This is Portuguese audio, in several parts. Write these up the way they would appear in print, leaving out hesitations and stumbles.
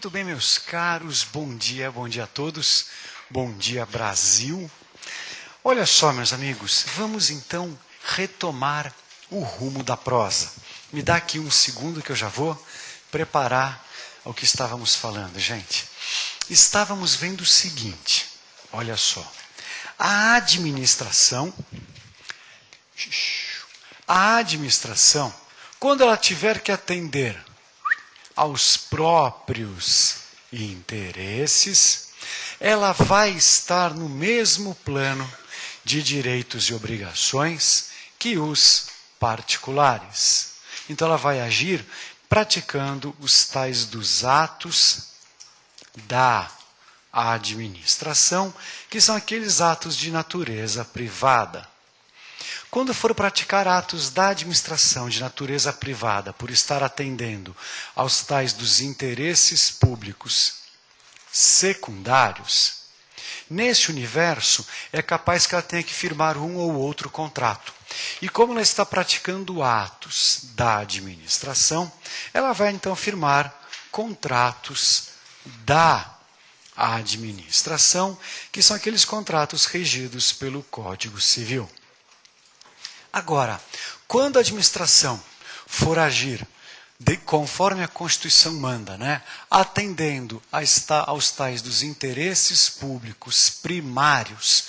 Muito bem, meus caros, bom dia a todos, bom dia Brasil. Olha só, meus amigos, vamos então retomar o rumo da prosa. Me dá aqui um segundo que eu já vou preparar o que estávamos falando, gente. Estávamos vendo o seguinte, olha só, a administração, quando ela tiver que atender aos próprios interesses, ela vai estar no mesmo plano de direitos e obrigações que os particulares. Então ela vai agir praticando os tais dos atos da administração, que são aqueles atos de natureza privada. Quando for praticar atos da administração de natureza privada, por estar atendendo aos tais dos interesses públicos secundários, nesse universo é capaz que ela tenha que firmar um ou outro contrato. E como ela está praticando atos da administração, ela vai então firmar contratos da administração, que são aqueles contratos regidos pelo Código Civil. Agora, quando a administração for agir conforme a Constituição manda, atendendo aos tais dos interesses públicos primários,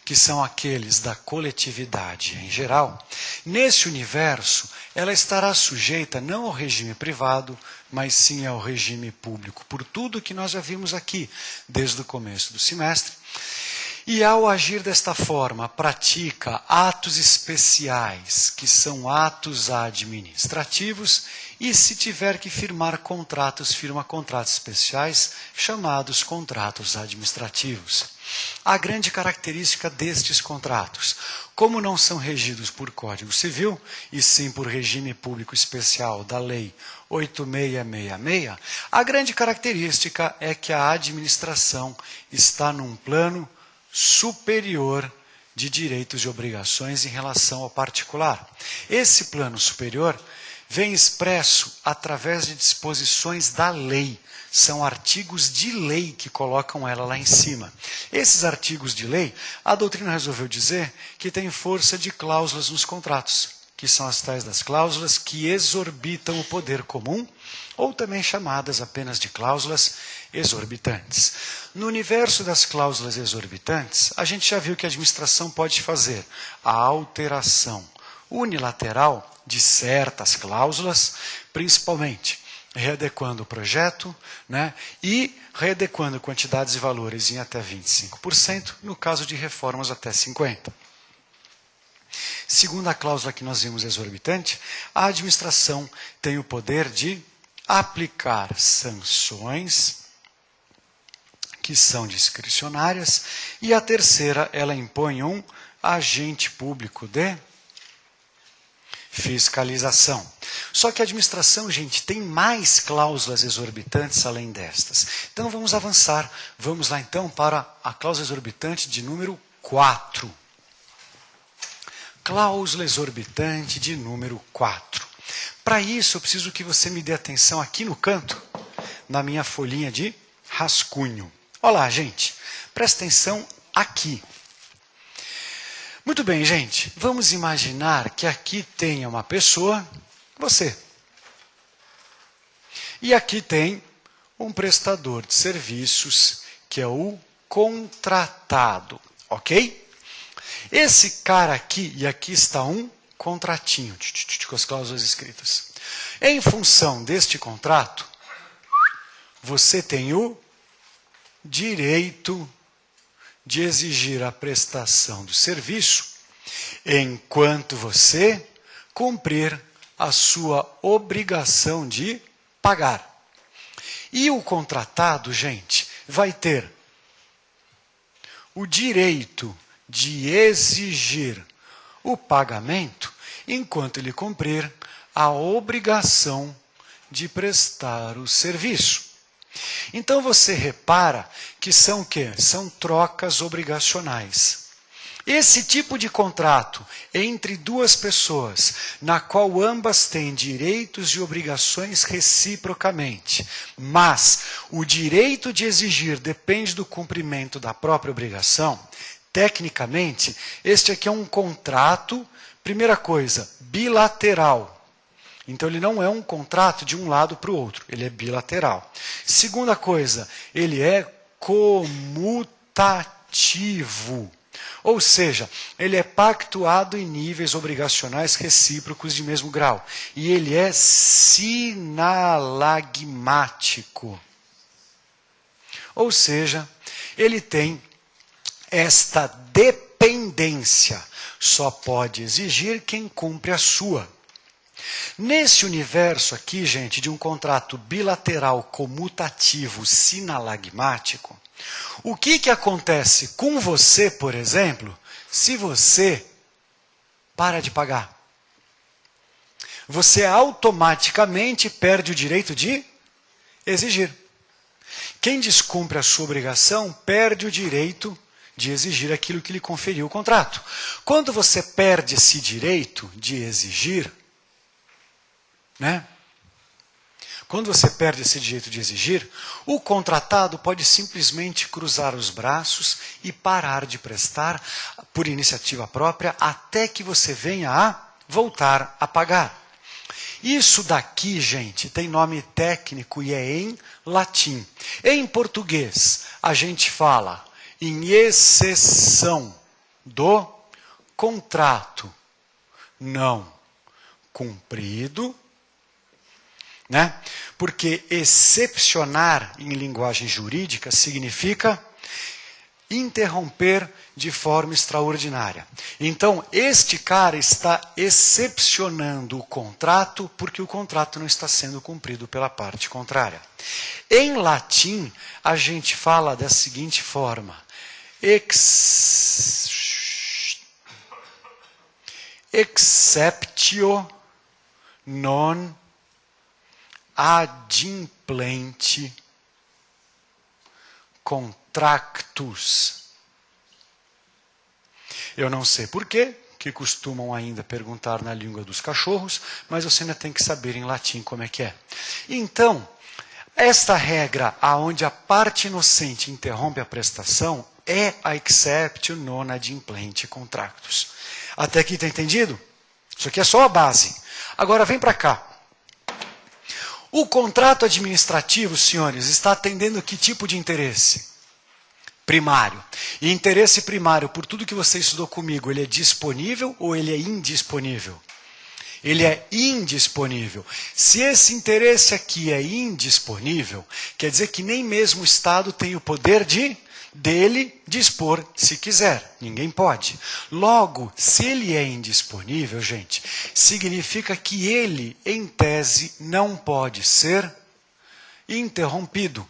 que são aqueles da coletividade em geral, nesse universo ela estará sujeita não ao regime privado, mas sim ao regime público, por tudo que nós já vimos aqui desde o começo do semestre. E ao agir desta forma, pratica atos especiais, que são atos administrativos, e se tiver que firmar contratos, firma contratos especiais, chamados contratos administrativos. A grande característica destes contratos, como não são regidos por Código Civil, e sim por regime público especial da Lei 8666, a grande característica é que a administração está num plano superior de direitos e obrigações em relação ao particular. Esse plano superior vem expresso através de disposições da lei. São artigos de lei que colocam ela lá em cima. Esses artigos de lei, a doutrina resolveu dizer que tem força de cláusulas nos contratos, que são as tais das cláusulas que exorbitam o poder comum, ou também chamadas apenas de cláusulas exorbitantes. No universo das cláusulas exorbitantes, a gente já viu que a administração pode fazer a alteração unilateral de certas cláusulas, principalmente readequando o projeto, e readequando quantidades e valores em até 25%, no caso de reformas até 50%. Segundo a cláusula que nós vimos exorbitante, a administração tem o poder de aplicar sanções que são discricionárias, e a terceira, ela impõe um agente público de fiscalização. Só que a administração, gente, tem mais cláusulas exorbitantes além destas. Então vamos avançar. Vamos lá então para a cláusula exorbitante de número 4. Cláusula exorbitante de número 4. Para isso, eu preciso que você me dê atenção aqui no canto, na minha folhinha de rascunho. Olha lá, gente, presta atenção aqui. Muito bem, gente, vamos imaginar que aqui tenha uma pessoa, você. E aqui tem um prestador de serviços, que é o contratado, ok? Esse cara aqui, e aqui está um contratinho, com as cláusulas escritas. Em função deste contrato, você tem o direito de exigir a prestação do serviço enquanto você cumprir a sua obrigação de pagar. E o contratado, gente, vai ter o direito de exigir o pagamento enquanto ele cumprir a obrigação de prestar o serviço. Então você repara que são o quê? São trocas obrigacionais. Esse tipo de contrato entre duas pessoas, na qual ambas têm direitos e obrigações reciprocamente, mas o direito de exigir depende do cumprimento da própria obrigação, tecnicamente, este aqui é um contrato, primeira coisa, bilateral. Então ele não é um contrato de um lado para o outro, ele é bilateral. Segunda coisa, ele é comutativo. Ou seja, ele é pactuado em níveis obrigacionais recíprocos de mesmo grau. E ele é sinalagmático. Ou seja, ele tem esta dependência. Só pode exigir quem cumpre a sua. Nesse universo aqui, gente, de um contrato bilateral comutativo sinalagmático, o que acontece com você, por exemplo, se você para de pagar? Você automaticamente perde o direito de exigir. Quem descumpre a sua obrigação perde o direito de exigir aquilo que lhe conferiu o contrato. Quando você perde esse direito de exigir, né? Quando você perde esse direito de exigir, o contratado pode simplesmente cruzar os braços e parar de prestar por iniciativa própria até que você venha a voltar a pagar. Isso daqui, gente, tem nome técnico e é em latim. Em português, a gente fala em exceção do contrato não cumprido, né? Porque excepcionar em linguagem jurídica significa interromper de forma extraordinária. Então, este cara está excepcionando o contrato porque o contrato não está sendo cumprido pela parte contrária. Em latim, a gente fala da seguinte forma: exceptio non adimplente contractus. Eu não sei porquê, que costumam ainda perguntar na língua dos cachorros, mas você ainda tem que saber em latim como é que é. Então, esta regra aonde a parte inocente interrompe a prestação é a exceptio non adimplente contractus. Até aqui está entendido? Isso aqui é só a base. Agora vem para cá. O contrato administrativo, senhores, está atendendo que tipo de interesse? Primário. E interesse primário, por tudo que você estudou comigo, ele é disponível ou ele é indisponível? Ele é indisponível. Se esse interesse aqui é indisponível, quer dizer que nem mesmo o Estado tem o poder dele dispor se quiser. Ninguém pode. Logo, se ele é indisponível, gente, significa que ele, em tese, não pode ser interrompido.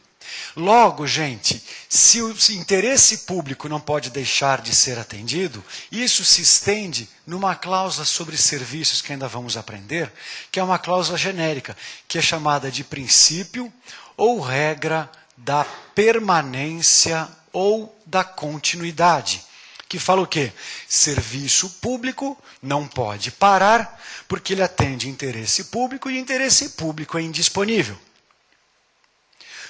Logo, gente, se o interesse público não pode deixar de ser atendido, isso se estende numa cláusula sobre serviços que ainda vamos aprender, que é uma cláusula genérica, que é chamada de princípio ou regra da permanência ou da continuidade. Que fala o quê? Serviço público não pode parar, porque ele atende interesse público e interesse público é indisponível.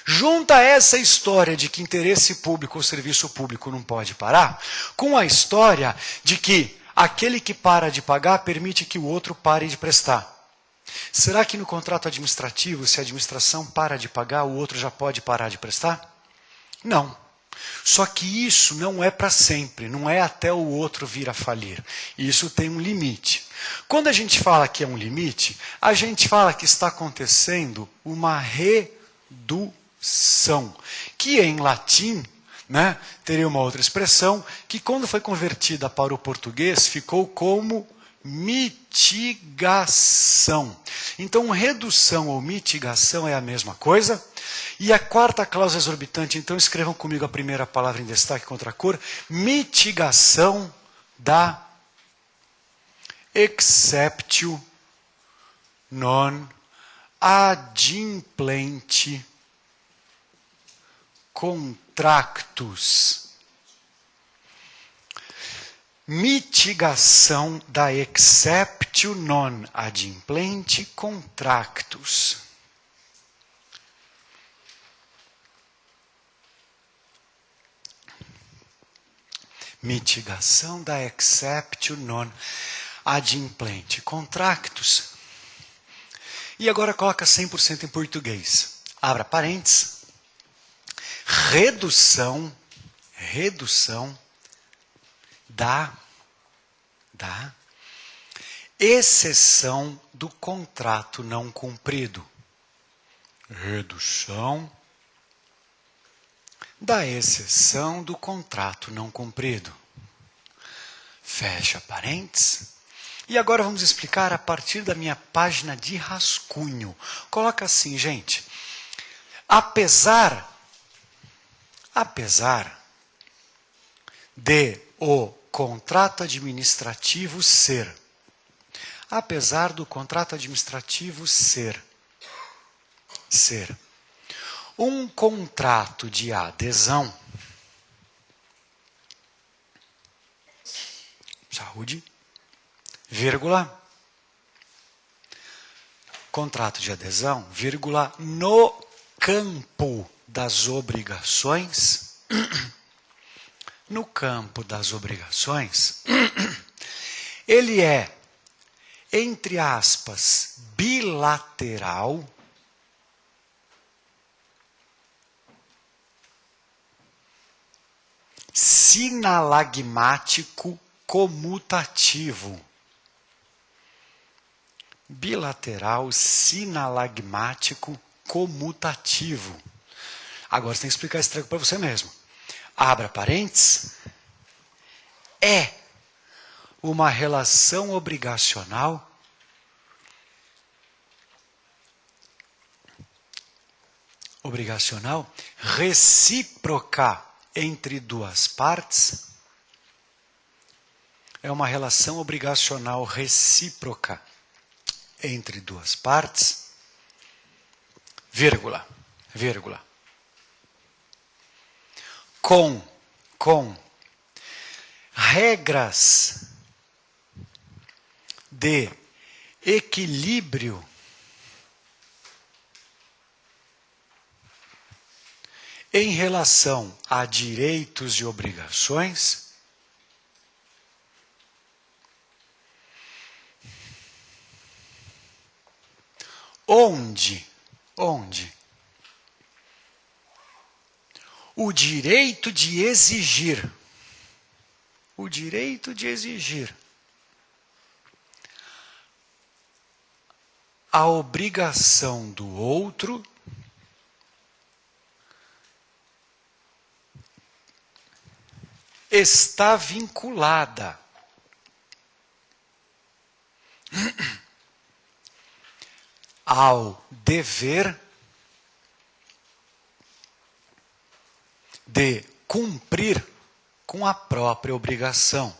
Junta essa história de que interesse público ou serviço público não pode parar, com a história de que aquele que para de pagar permite que o outro pare de prestar. Será que no contrato administrativo, se a administração para de pagar, o outro já pode parar de prestar? Não. Só que isso não é para sempre, não é até o outro vir a falir. Isso tem um limite. Quando a gente fala que é um limite, a gente fala que está acontecendo uma redução, que em latim, né, teria uma outra expressão, que quando foi convertida para o português, ficou como mitigação. Então, redução ou mitigação é a mesma coisa. E a quarta cláusula exorbitante, então escrevam comigo a primeira palavra em destaque contra a cor, mitigação da exceptio non adimplente contractus. Mitigação da exceptio non adimplente contractus. Mitigação da exceptio non adimplente contractus. E agora coloca 100% em português. Abra parênteses. Redução da exceção do contrato não cumprido. Redução da exceção do contrato não cumprido. Fecha parênteses. E agora vamos explicar a partir da minha página de rascunho. Coloca assim, gente. Apesar de o contrato administrativo ser, apesar do contrato administrativo ser um contrato de adesão, saúde, vírgula, contrato de adesão, vírgula, no campo das obrigações, no campo das obrigações, ele é, entre aspas, bilateral, sinalagmático, comutativo. Bilateral, sinalagmático, comutativo. Agora você tem que explicar esse treco para você mesmo. Abra parênteses. É uma relação obrigacional recíproca entre duas partes. É uma relação obrigacional recíproca entre duas partes, vírgula, com regras de equilíbrio em relação a direitos e obrigações, onde o direito de exigir a obrigação do outro está vinculada ao dever de cumprir com a própria obrigação.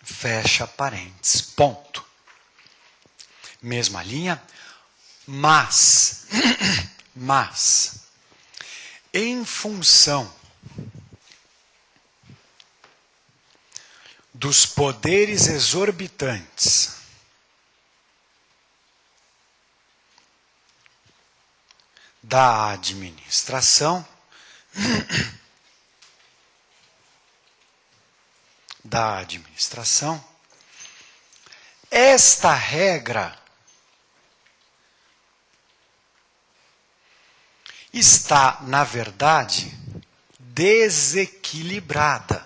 Fecha parênteses. Ponto. Mesma linha, mas em função dos poderes exorbitantes da administração, esta regra está, na verdade, desequilibrada.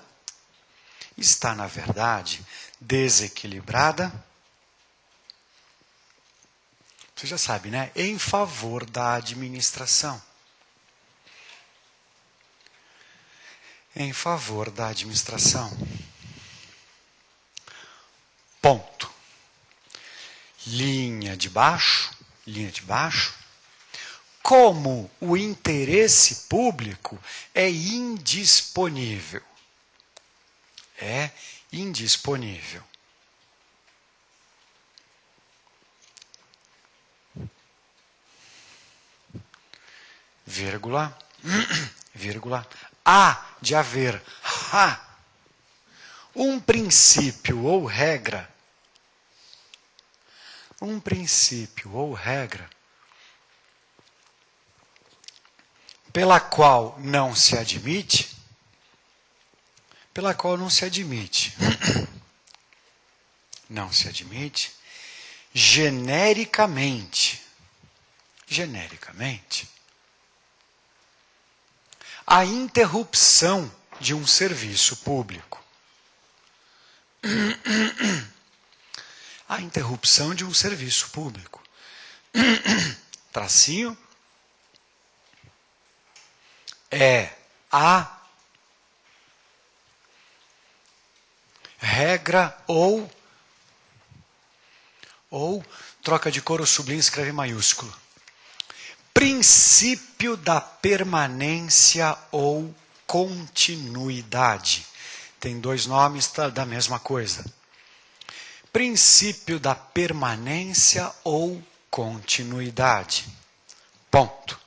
Você já sabe, né? Em favor da administração. Ponto. Linha de baixo. Como o interesse público é indisponível. vírgula, vírgula, há de haver um princípio ou regra, pela qual não se admite, genericamente, a interrupção de um serviço público. A interrupção de um serviço público. Tracinho. É a regra ou troca de cor ou sublinha, escreve maiúsculo. Princípio da permanência ou continuidade. Tem dois nomes da mesma coisa. Princípio da permanência ou continuidade. Ponto.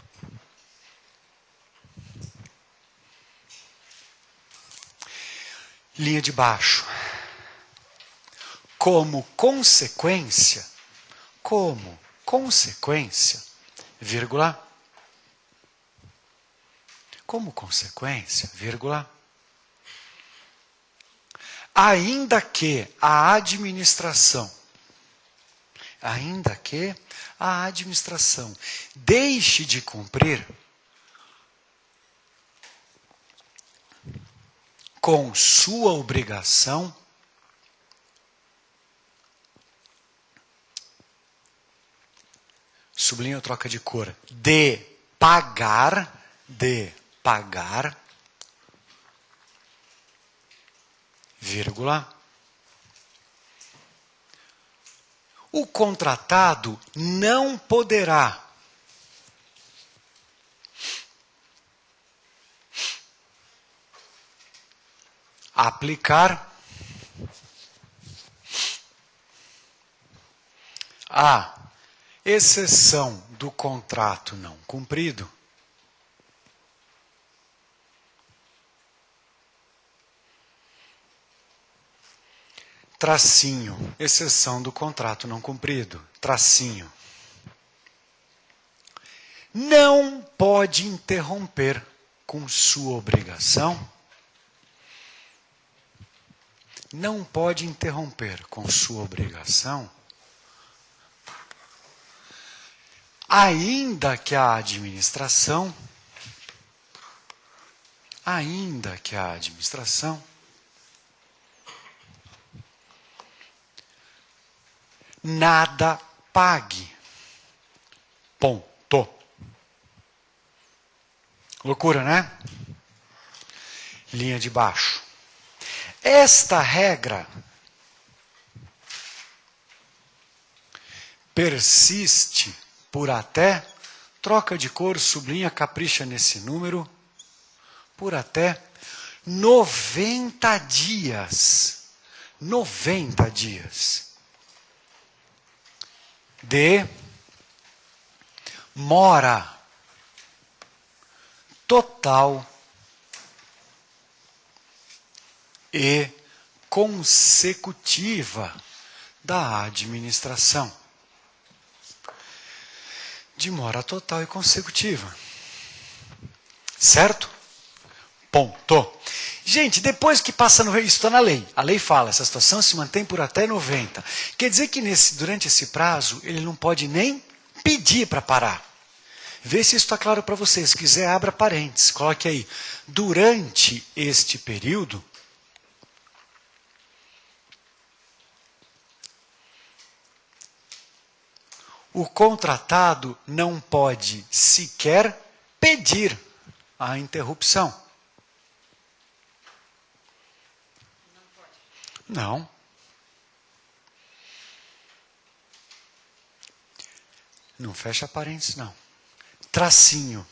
Linha de baixo. Como consequência, vírgula, ainda que a administração deixe de cumprir com sua obrigação sublinha ou troca de cor, de pagar, vírgula, o contratado não poderá aplicar a exceção do contrato não cumprido tracinho, exceção do contrato não cumprido, tracinho, não pode interromper com sua obrigação, ainda que a administração nada pague. Ponto. Loucura, né? Linha de baixo. Esta regra persiste por até, troca de cor, sublinha, capricha nesse número, por até 90 dias. 90 dias. De mora total e consecutiva da administração. De mora total e consecutiva. Certo? Ponto. Gente, depois que passa no isso está na lei. A lei fala, essa situação se mantém por até 90. Quer dizer que durante esse prazo, ele não pode nem pedir para parar. Vê se isso está claro para vocês. Se quiser, abra parênteses. Coloque aí. Durante este período, o contratado não pode sequer pedir a interrupção. Não. Não fecha parênteses, não. Tracinho.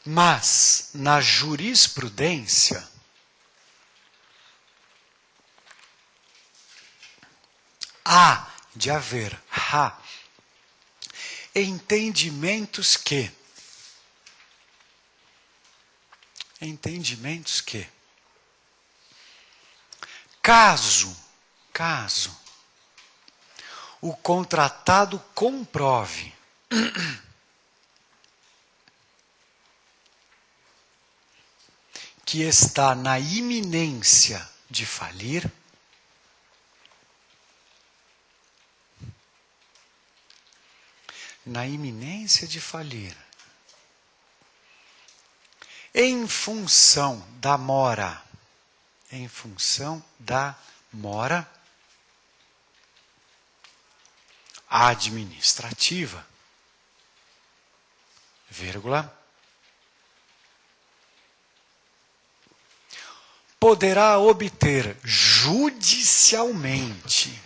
Mas, na jurisprudência, há de haver Entendimentos que caso o contratado comprove que está na iminência de falir, em função da mora administrativa, vírgula, poderá obter judicialmente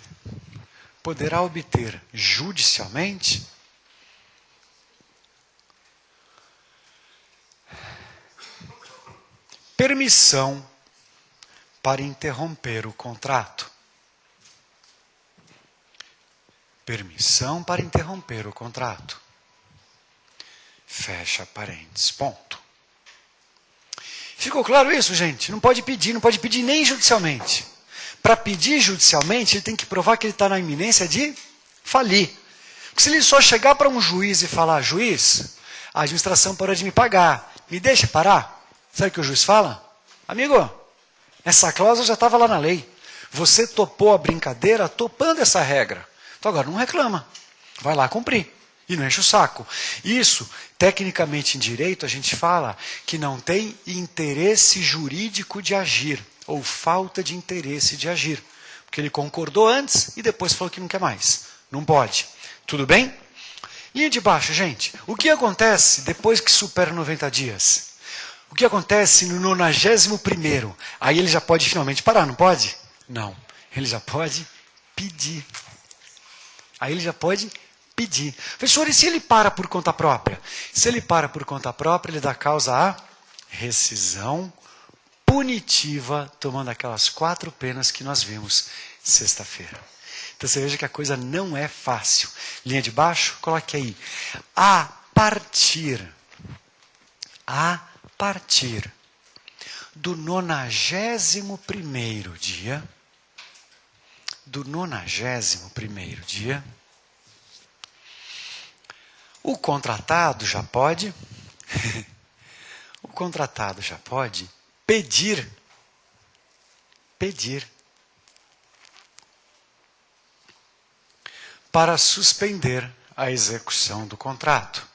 permissão para interromper o contrato. Fecha parênteses, ponto. Ficou claro isso, gente? Não pode pedir nem judicialmente. Para pedir judicialmente, ele tem que provar que ele está na iminência de falir. Porque se ele só chegar para um juiz e falar, juiz, a administração parou de me pagar, me deixa parar? Sabe o que o juiz fala? Amigo, essa cláusula já estava lá na lei. Você topou a brincadeira topando essa regra. Então agora não reclama. Vai lá cumprir. E não enche o saco. Isso, tecnicamente em direito, a gente fala que não tem interesse jurídico de agir, ou falta de interesse de agir. Porque ele concordou antes e depois falou que não quer mais. Não pode. Tudo bem? Linha de baixo, gente. O que acontece depois que supera 90 dias? O que acontece no 91º? Aí ele já pode finalmente parar, não pode? Não. Ele já pode pedir. Aí ele já pode pedir. Professor, e se ele para por conta própria? Se ele para por conta própria, ele dá causa à rescisão punitiva, tomando aquelas 4 penas que nós vimos sexta-feira. Então você veja que a coisa não é fácil. Linha de baixo, coloque aí. A partir do 91º dia, o contratado já pode pedir para suspender a execução do contrato.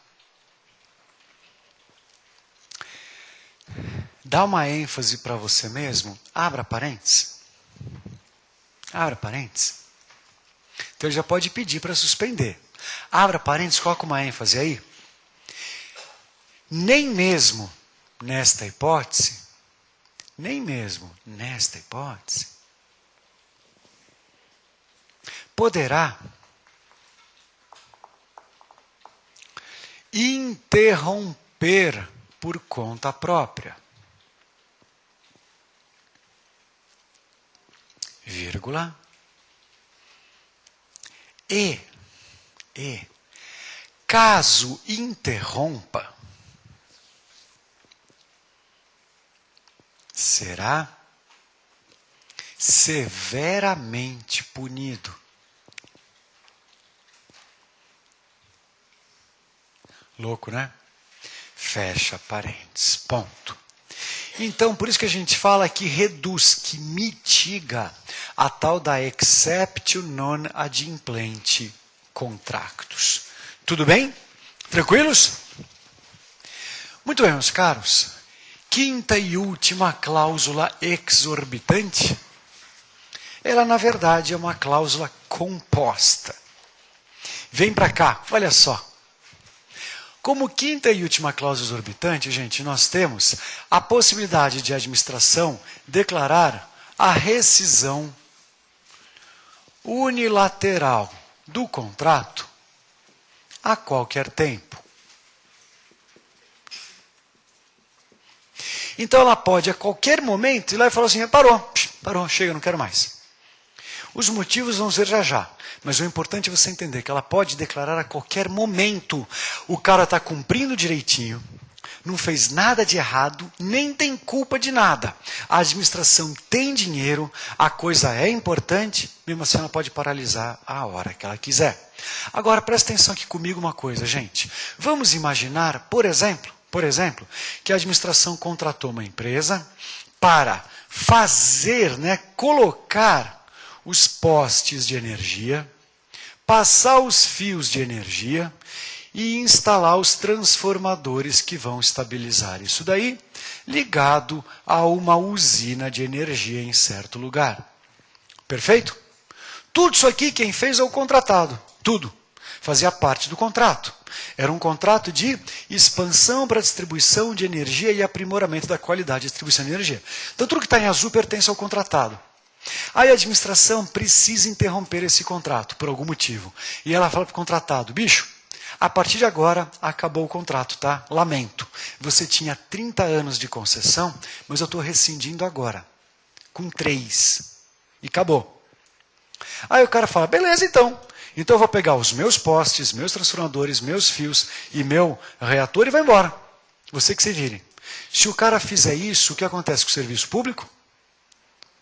Dá uma ênfase para você mesmo, abra parênteses. Então ele já pode pedir para suspender. Abra parênteses, coloca uma ênfase aí. Nem mesmo nesta hipótese, poderá interromper por conta própria, vírgula, e caso interrompa, será severamente punido. Louco, né? Fecha parênteses, ponto. Então, por isso que a gente fala que reduz, que mitiga a tal da exceptio non adimplente contractus. Tudo bem? Tranquilos? Muito bem, meus caros. Quinta e última cláusula exorbitante. Ela, na verdade, é uma cláusula composta. Vem para cá, olha só. Como quinta e última cláusula exorbitante, gente, nós temos a possibilidade de a administração declarar a rescisão unilateral do contrato a qualquer tempo. Então ela pode a qualquer momento ir lá e falar assim, parou, chega, não quero mais. Os motivos vamos ver já já, mas o importante é você entender que ela pode declarar a qualquer momento. O cara está cumprindo direitinho, não fez nada de errado, nem tem culpa de nada. A administração tem dinheiro, a coisa é importante, mesmo assim ela pode paralisar a hora que ela quiser. Agora, presta atenção aqui comigo uma coisa, gente. Vamos imaginar, por exemplo, que a administração contratou uma empresa para fazer, colocar os postes de energia, passar os fios de energia e instalar os transformadores que vão estabilizar isso daí, ligado a uma usina de energia em certo lugar. Perfeito? Tudo isso aqui quem fez é o contratado. Tudo. Fazia parte do contrato. Era um contrato de expansão para distribuição de energia e aprimoramento da qualidade de distribuição de energia. Então tudo que está em azul pertence ao contratado. Aí a administração precisa interromper esse contrato, por algum motivo. E ela fala para o contratado, bicho, a partir de agora acabou o contrato, tá? Lamento. Você tinha 30 anos de concessão, mas eu estou rescindindo agora, com 3. E acabou. Aí o cara fala, beleza então. Então eu vou pegar os meus postes, meus transformadores, meus fios e meu reator e vai embora. Você que se vire. Se o cara fizer isso, o que acontece com o serviço público?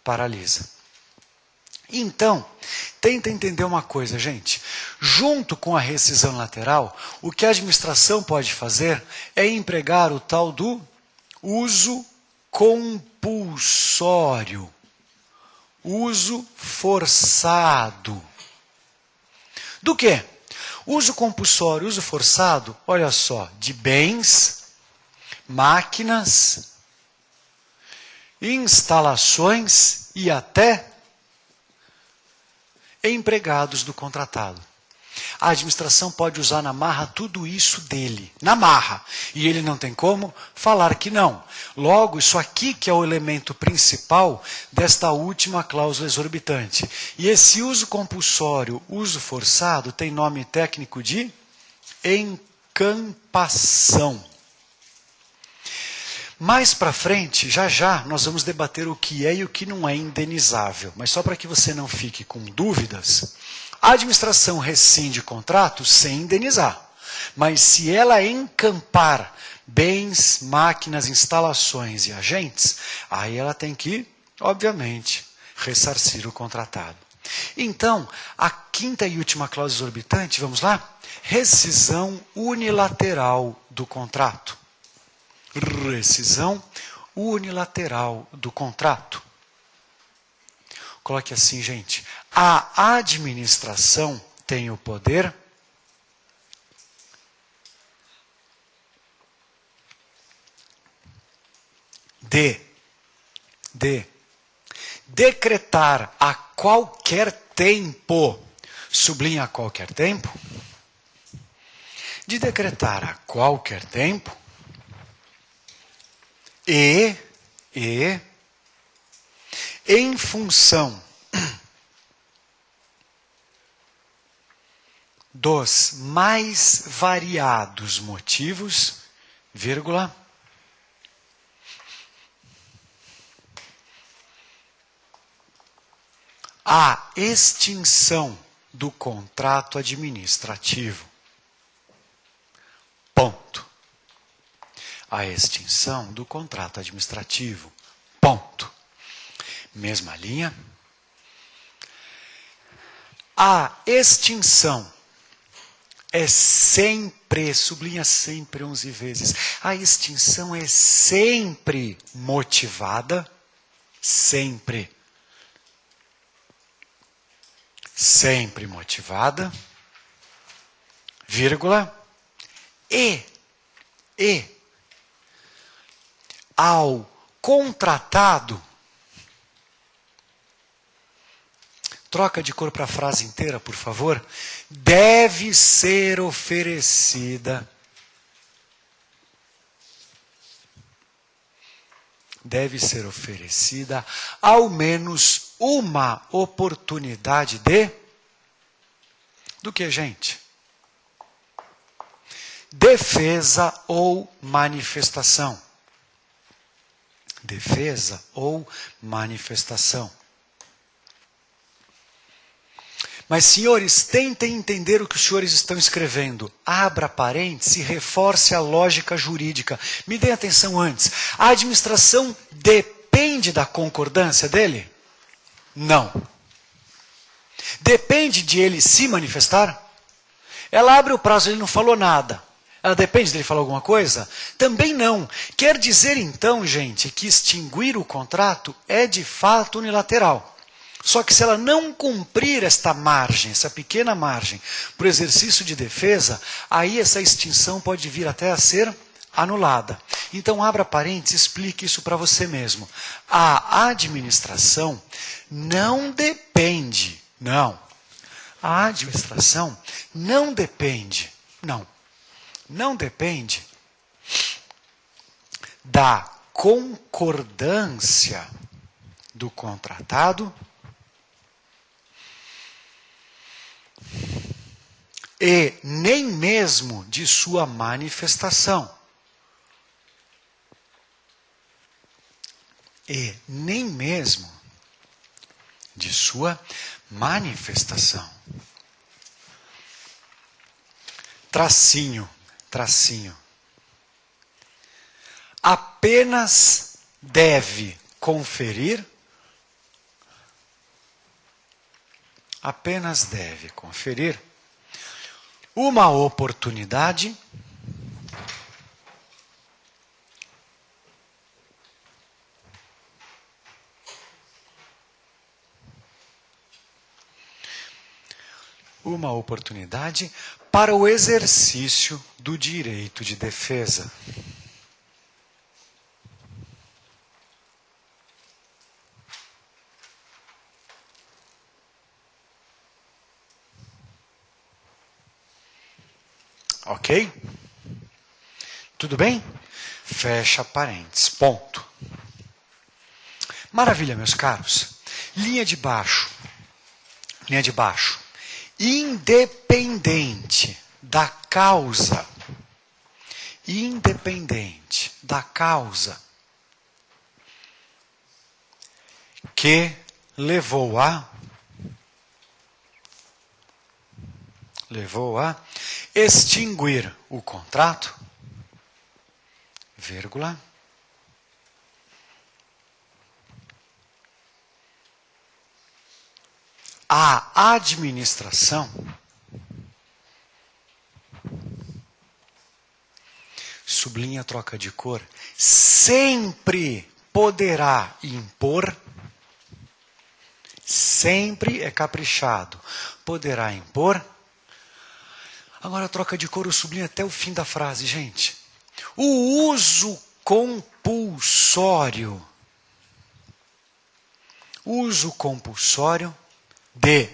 Paralisa. Então, tenta entender uma coisa, gente. Junto com a rescisão lateral, o que a administração pode fazer é empregar o tal do uso compulsório. Uso forçado. Do quê? Uso compulsório, uso forçado, olha só, de bens, máquinas, instalações e até empregados do contratado. A administração pode usar na marra tudo isso dele, na marra. E ele não tem como falar que não. Logo, isso aqui que é o elemento principal desta última cláusula exorbitante. E esse uso compulsório, uso forçado, tem nome técnico de encampação. Mais para frente, já, nós vamos debater o que é e o que não é indenizável. Mas só para que você não fique com dúvidas, a administração rescinde contrato sem indenizar. Mas se ela encampar bens, máquinas, instalações e agentes, aí ela tem que, obviamente, ressarcir o contratado. Então, a quinta e última cláusula exorbitante, vamos lá? Rescisão unilateral do contrato. Rescisão unilateral do contrato. Coloque assim, gente. A administração tem o poder de decretar a qualquer tempo, sublinha a qualquer tempo, de decretar a qualquer tempo e em função dos mais variados motivos, vírgula, a extinção do contrato administrativo. Ponto. A extinção do contrato administrativo. Ponto. Mesma linha. A extinção é sempre, sublinha sempre 11 vezes, a extinção é sempre motivada, sempre motivada, vírgula, e ao contratado, troca de cor para a frase inteira, por favor, deve ser oferecida ao menos uma oportunidade do que, gente? Defesa ou manifestação. Defesa ou manifestação. Mas, senhores, tentem entender o que os senhores estão escrevendo. Abra parênteses e reforce a lógica jurídica. Me deem atenção antes. A administração depende da concordância dele? Não. Depende de ele se manifestar? Ela abre o prazo, ele não falou nada. Ela depende dele falar alguma coisa? Também não. Quer dizer, então, gente, que extinguir o contrato é de fato unilateral. Só que se ela não cumprir esta margem, essa pequena margem, para o exercício de defesa, aí essa extinção pode vir até a ser anulada. Então, abra parênteses e explique isso para você mesmo. A administração não depende, não. A administração não depende, não depende da concordância do contratado e nem mesmo de sua manifestação. E nem mesmo de sua manifestação. Tracinho, tracinho. Apenas deve conferir, uma oportunidade para o exercício do direito de defesa. Ok? Tudo bem? Fecha parênteses. Ponto. Maravilha, meus caros. Linha de baixo. Independente da causa. Independente da causa que levou a extinguir o contrato, vírgula, a administração sublinha a troca de cor, sempre poderá impor, sempre é caprichado, poderá impor. Agora a troca de cor eu sublinho até o fim da frase, gente. O uso compulsório. Uso compulsório de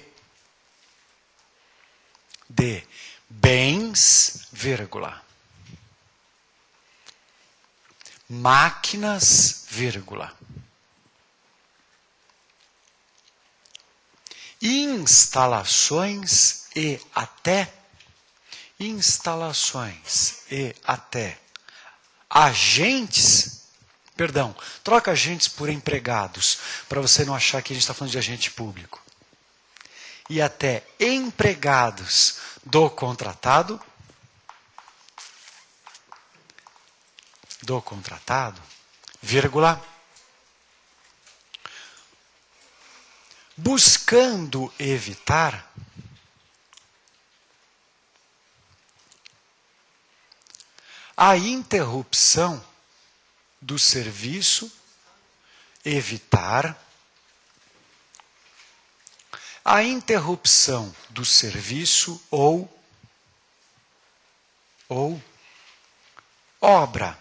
bens, vírgula, máquinas, vírgula, instalações e até agentes, perdão, troca agentes por empregados, para você não achar que a gente está falando de agente público. E até empregados do contratado, vírgula, buscando evitar a interrupção do serviço, evitar a interrupção do serviço ou obra.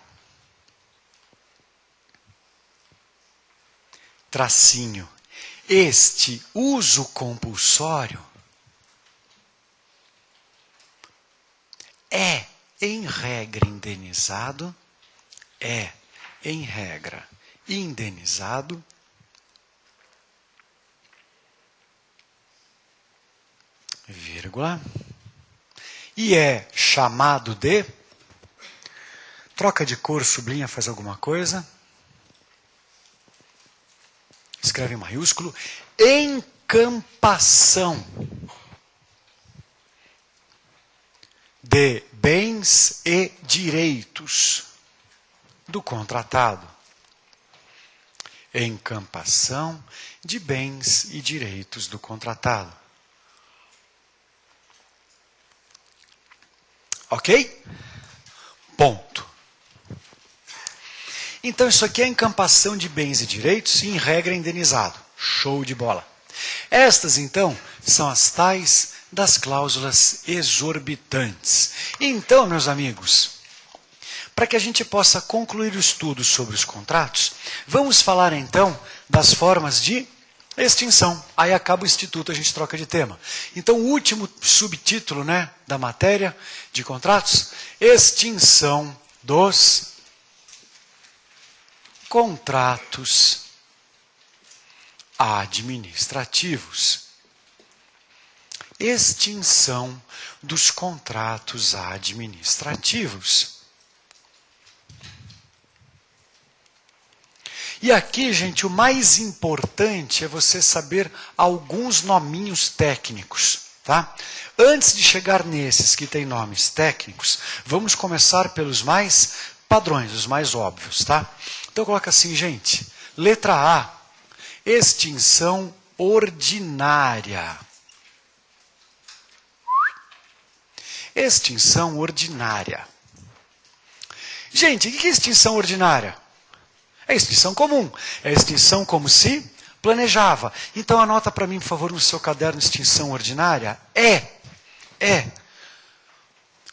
Tracinho. Este uso compulsório é, em regra, indenizado, vírgula, e é chamado de, troca de cor, sublinha, faz alguma coisa, escreve em maiúsculo, encampação. de bens e direitos do contratado. Encampação de bens e direitos do contratado. Ok? Ponto. Então isso aqui é encampação de bens e direitos e em regra indenizado. Show de bola. Estas então são as tais das cláusulas exorbitantes. Então, meus amigos, para que a gente possa concluir o estudo sobre os contratos, vamos falar então das formas de extinção. Aí acaba o instituto, a gente troca de tema. Então, o último subtítulo, né, da matéria de contratos, extinção dos contratos administrativos. Extinção dos contratos administrativos. E aqui, gente, o mais importante é você saber alguns nominhos técnicos, tá? Antes de chegar nesses que têm nomes técnicos, vamos começar pelos mais padrões, os mais óbvios, tá? Então coloca assim, gente, letra A, extinção ordinária. Extinção ordinária. Gente, o que é extinção ordinária? É extinção comum. É extinção como se planejava. Então anota para mim, por favor, no seu caderno, extinção ordinária é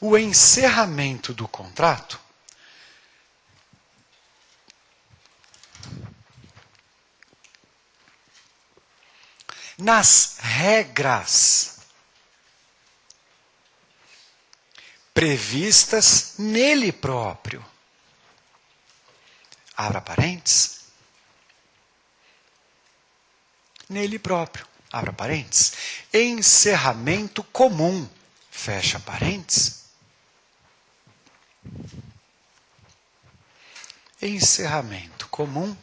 o encerramento do contrato nas regras previstas nele próprio. Abra parênteses. Nele próprio. Abra parênteses. Encerramento comum. Fecha parênteses. Encerramento comum.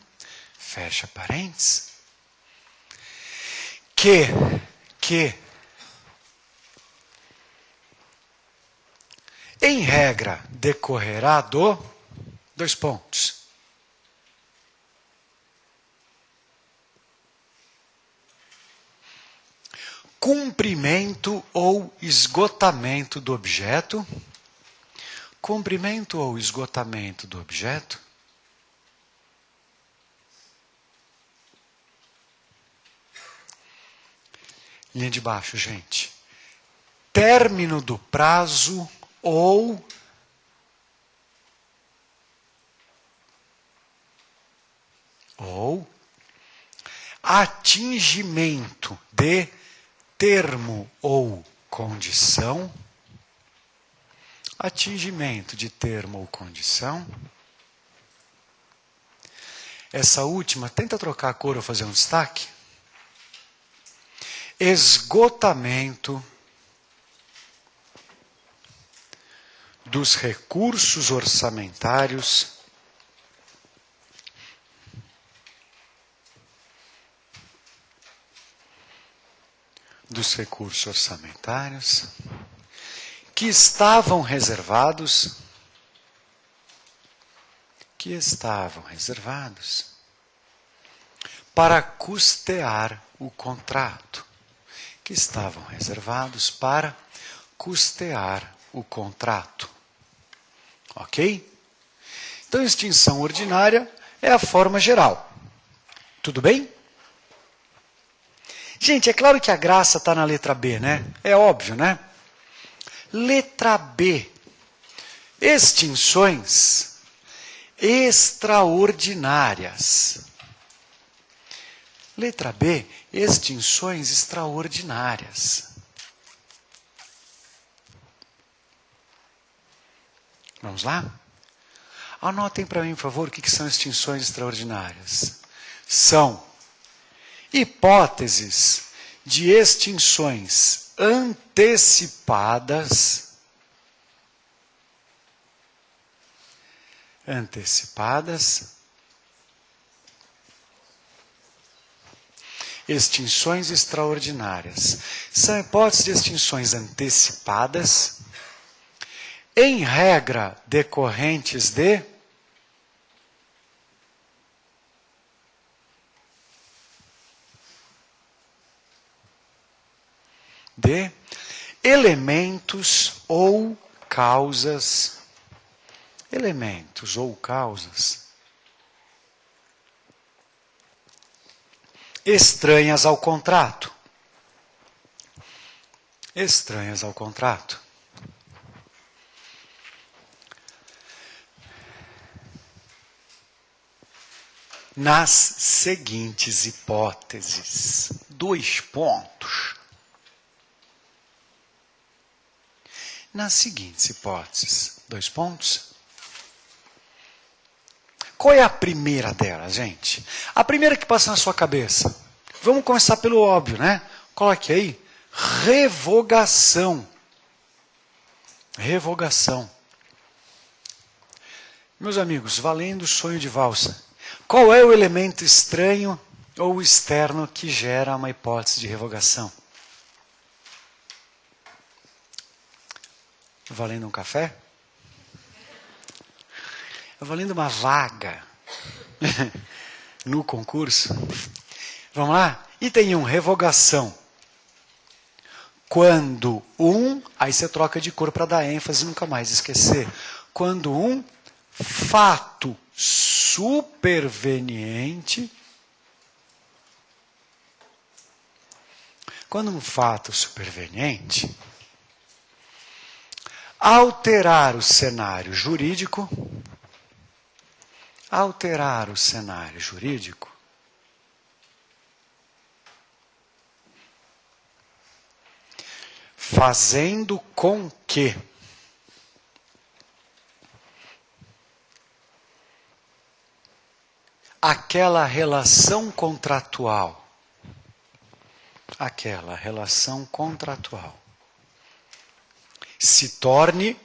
Fecha parênteses. Que em regra decorrerá do dois pontos. Cumprimento ou esgotamento do objeto. Cumprimento ou esgotamento do objeto. Linha de baixo, gente. Término do prazo ou atingimento de termo ou condição. Atingimento de termo ou condição. Essa última, tenta trocar a cor ou fazer um destaque. Esgotamento dos recursos orçamentários que estavam reservados para custear o contrato. Que estavam reservados para custear o contrato. Ok? Então, extinção ordinária é a forma geral. Tudo bem? Gente, é claro que a graça está na letra B, né? É óbvio, né? Letra B. Extinções extraordinárias. Letra B. Extinções extraordinárias. Vamos lá? Anotem para mim, por favor, o que são extinções extraordinárias. São hipóteses de extinções antecipadas extinções extraordinárias. São hipóteses de extinções antecipadas em regra, decorrentes de elementos ou causas. Elementos ou causas estranhas ao contrato. Estranhas ao contrato. Nas seguintes hipóteses. 2 pontos. Nas seguintes hipóteses. 2 pontos. Qual é a primeira delas, gente? A primeira que passa na sua cabeça. Vamos começar pelo óbvio, né? Coloque aí. Revogação. Revogação. Meus amigos, valendo o sonho de valsa. Qual é o elemento estranho ou externo que gera uma hipótese de revogação? Valendo um café? Valendo uma vaga no concurso? Vamos lá? Item 1, revogação. Quando aí você troca de cor para dar ênfase e nunca mais esquecer. Quando um fato superveniente, alterar o cenário jurídico, fazendo com que aquela relação contratual se torne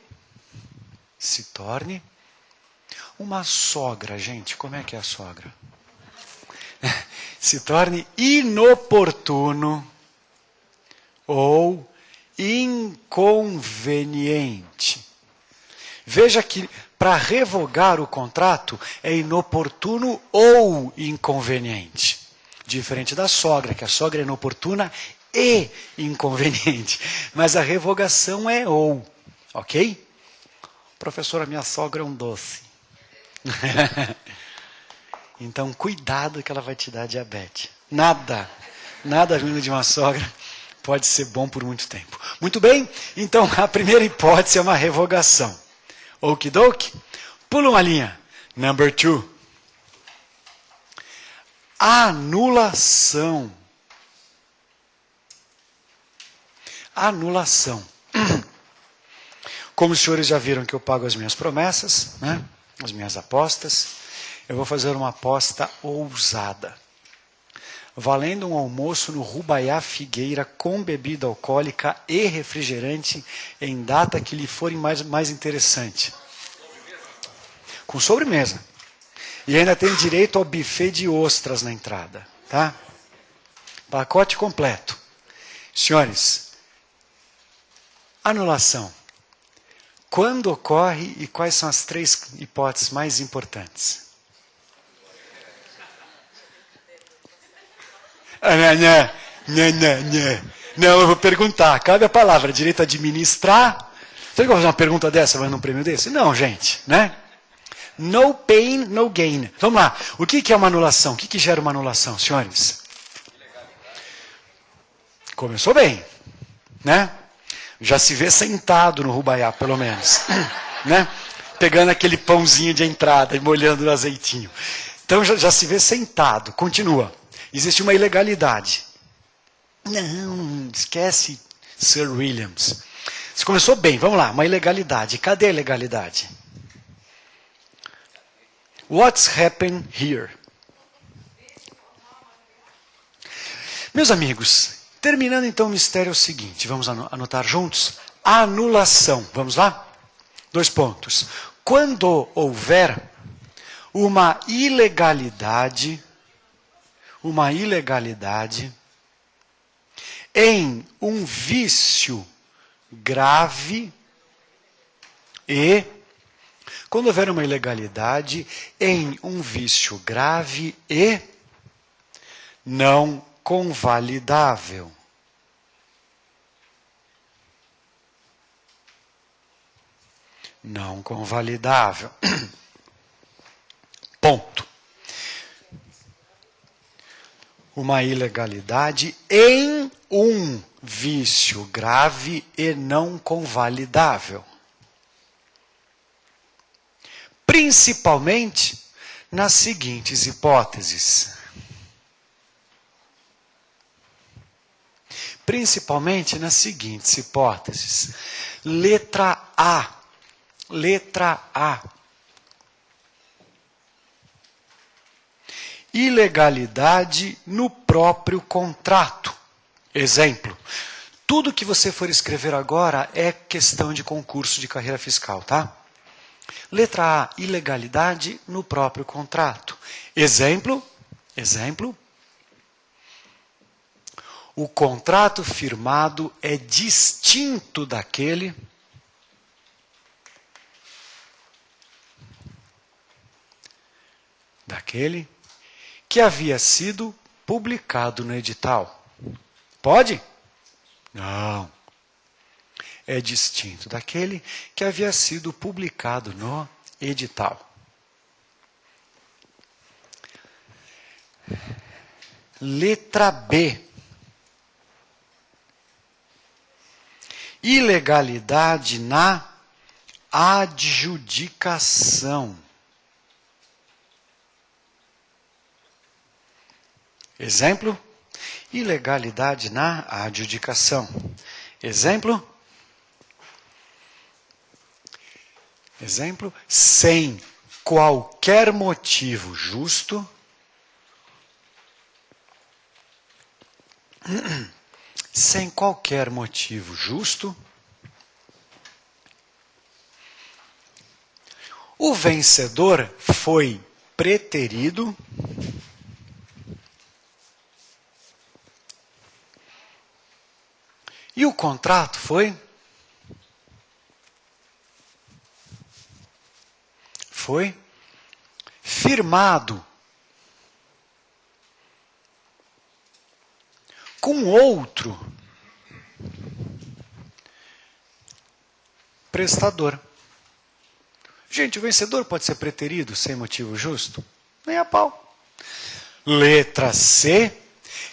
uma sogra, gente. Como é que é a sogra? Se torne inoportuno ou inconveniente. Veja que para revogar o contrato é inoportuno ou inconveniente. Diferente da sogra, que a sogra é inoportuna e inconveniente. Mas a revogação é ou. Ok? Professora, minha sogra é um doce. Então, cuidado que ela vai te dar diabetes. Nada vindo de uma sogra pode ser bom por muito tempo. Muito bem? Então, a primeira hipótese é uma revogação. Okidoki? Pula uma linha. Number 2. Anulação. Como os senhores já viram que eu pago as minhas promessas, né? As minhas apostas, eu vou fazer uma aposta ousada. Valendo um almoço no Rubaiá Figueira com bebida alcoólica e refrigerante em data que lhe for mais interessante. Com sobremesa. E ainda tem direito ao buffet de ostras na entrada. Tá? Pacote completo. Senhores, anulação. Quando ocorre e quais são as 3 hipóteses mais importantes? Não, eu vou perguntar. Cabe a palavra, direito a administrar. Você vai fazer uma pergunta dessa, vai num prêmio desse? Não, gente, né? No pain, no gain. Vamos lá. O que é uma anulação? O que gera uma anulação, senhores? Começou bem, né? Já se vê sentado no Rubaiá, pelo menos, né? Pegando aquele pãozinho de entrada e molhando no azeitinho. Então já se vê sentado. Continua. Existe uma ilegalidade. Não, esquece Sir Williams. Você começou bem, vamos lá, uma ilegalidade. Cadê a ilegalidade? What's happened here? Meus amigos, terminando então o mistério é o seguinte, vamos anotar juntos? Anulação, vamos lá? 2 pontos. Quando houver uma ilegalidade em um vício grave E quando houver uma ilegalidade em um vício grave e não convalidável. Não convalidável. Ponto. Uma ilegalidade em um vício grave e não convalidável. Principalmente nas seguintes hipóteses. Principalmente nas seguintes hipóteses. Letra A. Letra A. Ilegalidade no próprio contrato. Exemplo. Tudo que você for escrever agora é questão de concurso de carreira fiscal, tá? Letra A. Ilegalidade no próprio contrato. Exemplo. Exemplo. O contrato firmado é distinto daquele que havia sido publicado no edital. Pode? Não. É distinto daquele que havia sido publicado no edital. Letra B. Ilegalidade na adjudicação. Exemplo? Ilegalidade na adjudicação. Exemplo? Exemplo? Sem qualquer motivo justo, sem qualquer motivo justo, o vencedor foi preterido e o contrato foi firmado com outro prestador. Gente, o vencedor pode ser preterido sem motivo justo? Nem a pau. Letra C.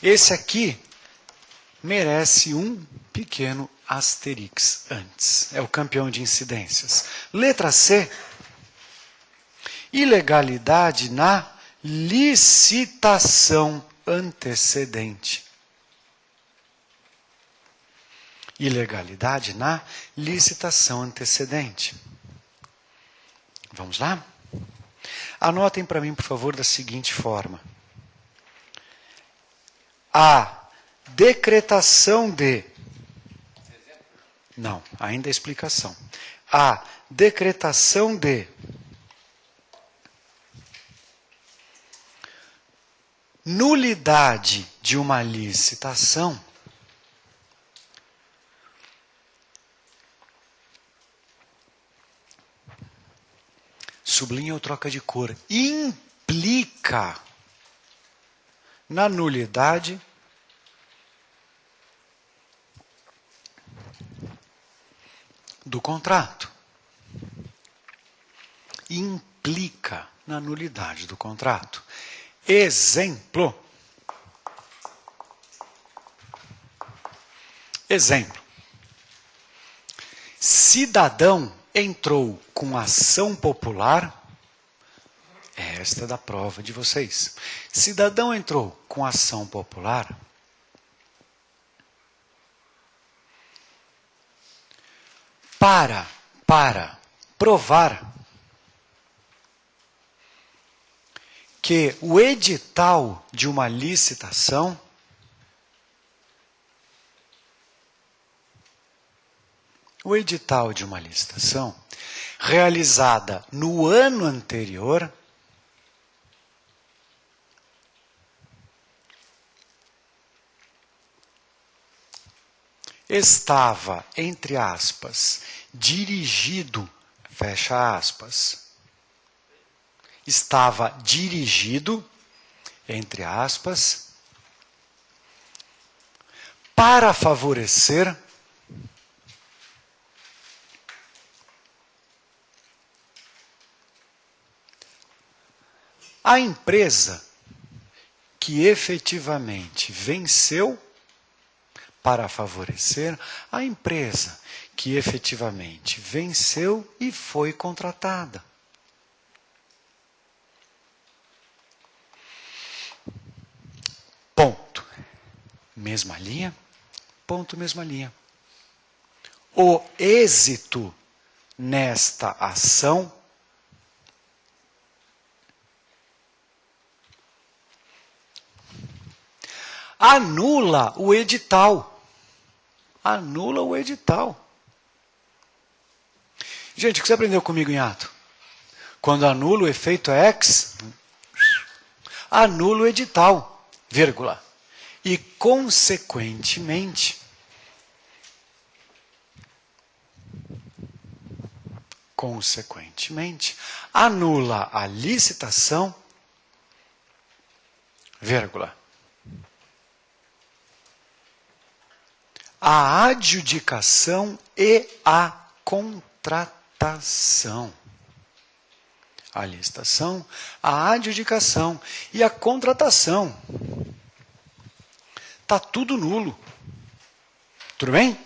Esse aqui merece um pequeno asterix antes. É o campeão de incidências. Letra C. Ilegalidade na licitação antecedente. Ilegalidade na licitação antecedente. Vamos lá? Anotem para mim, por favor, da seguinte forma. A decretação de... Não, ainda é explicação. A decretação de nulidade de uma licitação sublinha ou troca de cor, implica na nulidade do contrato. Implica na nulidade do contrato. Exemplo. Exemplo. Cidadão entrou com ação popular. Esta é da prova de vocês. Cidadão entrou com ação popular para provar que o edital de uma licitação realizada no ano anterior estava, entre aspas, dirigido fecha aspas, estava dirigido, entre aspas, para favorecer a empresa que efetivamente venceu, para favorecer a empresa que efetivamente venceu e foi contratada. Ponto. Mesma linha. Ponto, mesma linha. O êxito nesta ação anula o edital. Anula o edital. Gente, o que você aprendeu comigo em ato? Quando anula o efeito X, anula o edital, vírgula. E, consequentemente, anula a licitação, vírgula. A adjudicação e a contratação. A licitação, a adjudicação e a contratação. Está tudo nulo. Tudo bem?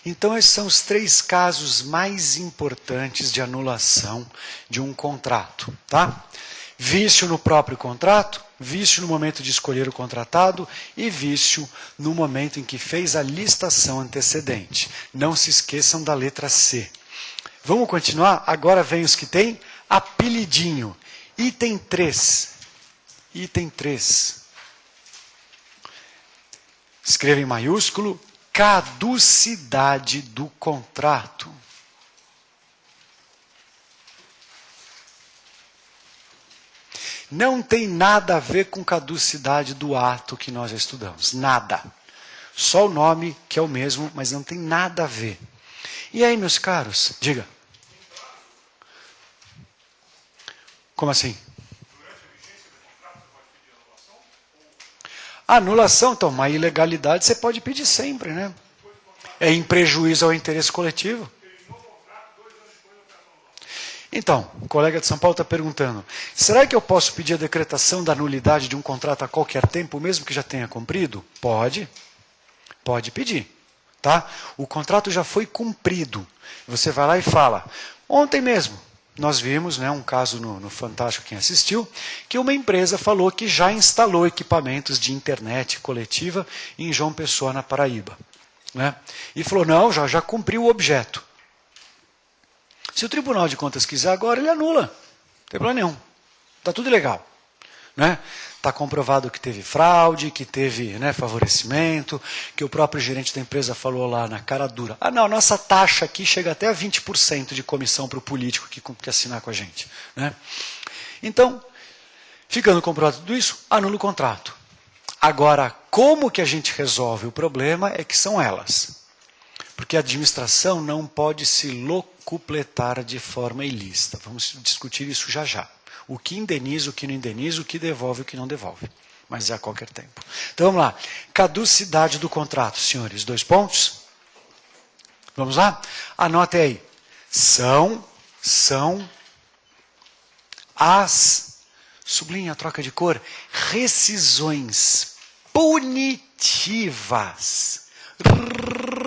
Então, esses são os 3 casos mais importantes de anulação de um contrato. Tá? Vício no próprio contrato, vício no momento de escolher o contratado e vício no momento em que fez a licitação antecedente. Não se esqueçam da letra C. Vamos continuar? Agora vem os que tem apelidinho. Item 3. Item 3. Escreva em maiúsculo, caducidade do contrato. Não tem nada a ver com caducidade do ato que nós estudamos. Nada. Só o nome que é o mesmo, mas não tem nada a ver. E aí, meus caros? Diga. Como assim? Anulação, então, uma ilegalidade você pode pedir sempre, né? É em prejuízo ao interesse coletivo. Então, o colega de São Paulo está perguntando, será que eu posso pedir a decretação da nulidade de um contrato a qualquer tempo, mesmo que já tenha cumprido? Pode. Pode pedir. Tá? O contrato já foi cumprido. Você vai lá e fala, ontem mesmo, nós vimos, né, um caso no Fantástico, quem assistiu, que uma empresa falou que já instalou equipamentos de internet coletiva em João Pessoa, na Paraíba. Né? E falou, não, já cumpriu o objeto. Se o Tribunal de Contas quiser agora, ele anula. Não tem problema nenhum. Está tudo legal. Né? Está comprovado que teve fraude, que teve, né, favorecimento, que o próprio gerente da empresa falou lá na cara dura. Ah, não, nossa taxa aqui chega até a 20% de comissão para o político que assinar com a gente. Né? Então, ficando comprovado tudo isso, anula o contrato. Agora, como que a gente resolve o problema é que são elas. Porque a administração não pode se locupletar de forma ilícita. Vamos discutir isso já já. O que indeniza, o que não indeniza, o que devolve, o que não devolve. Mas é a qualquer tempo. Então vamos lá. Caducidade do contrato, senhores. 2 pontos. Vamos lá? Anote aí. São as, sublinha a troca de cor, rescisões punitivas.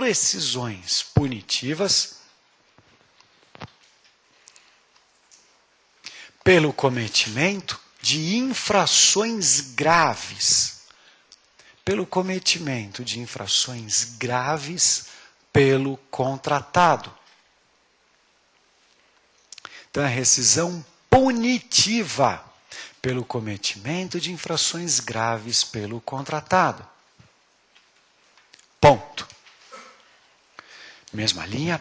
Rescisões punitivas pelo cometimento de infrações graves. Pelo cometimento de infrações graves pelo contratado. Então, a rescisão punitiva pelo cometimento de infrações graves pelo contratado. Ponto. Mesma linha.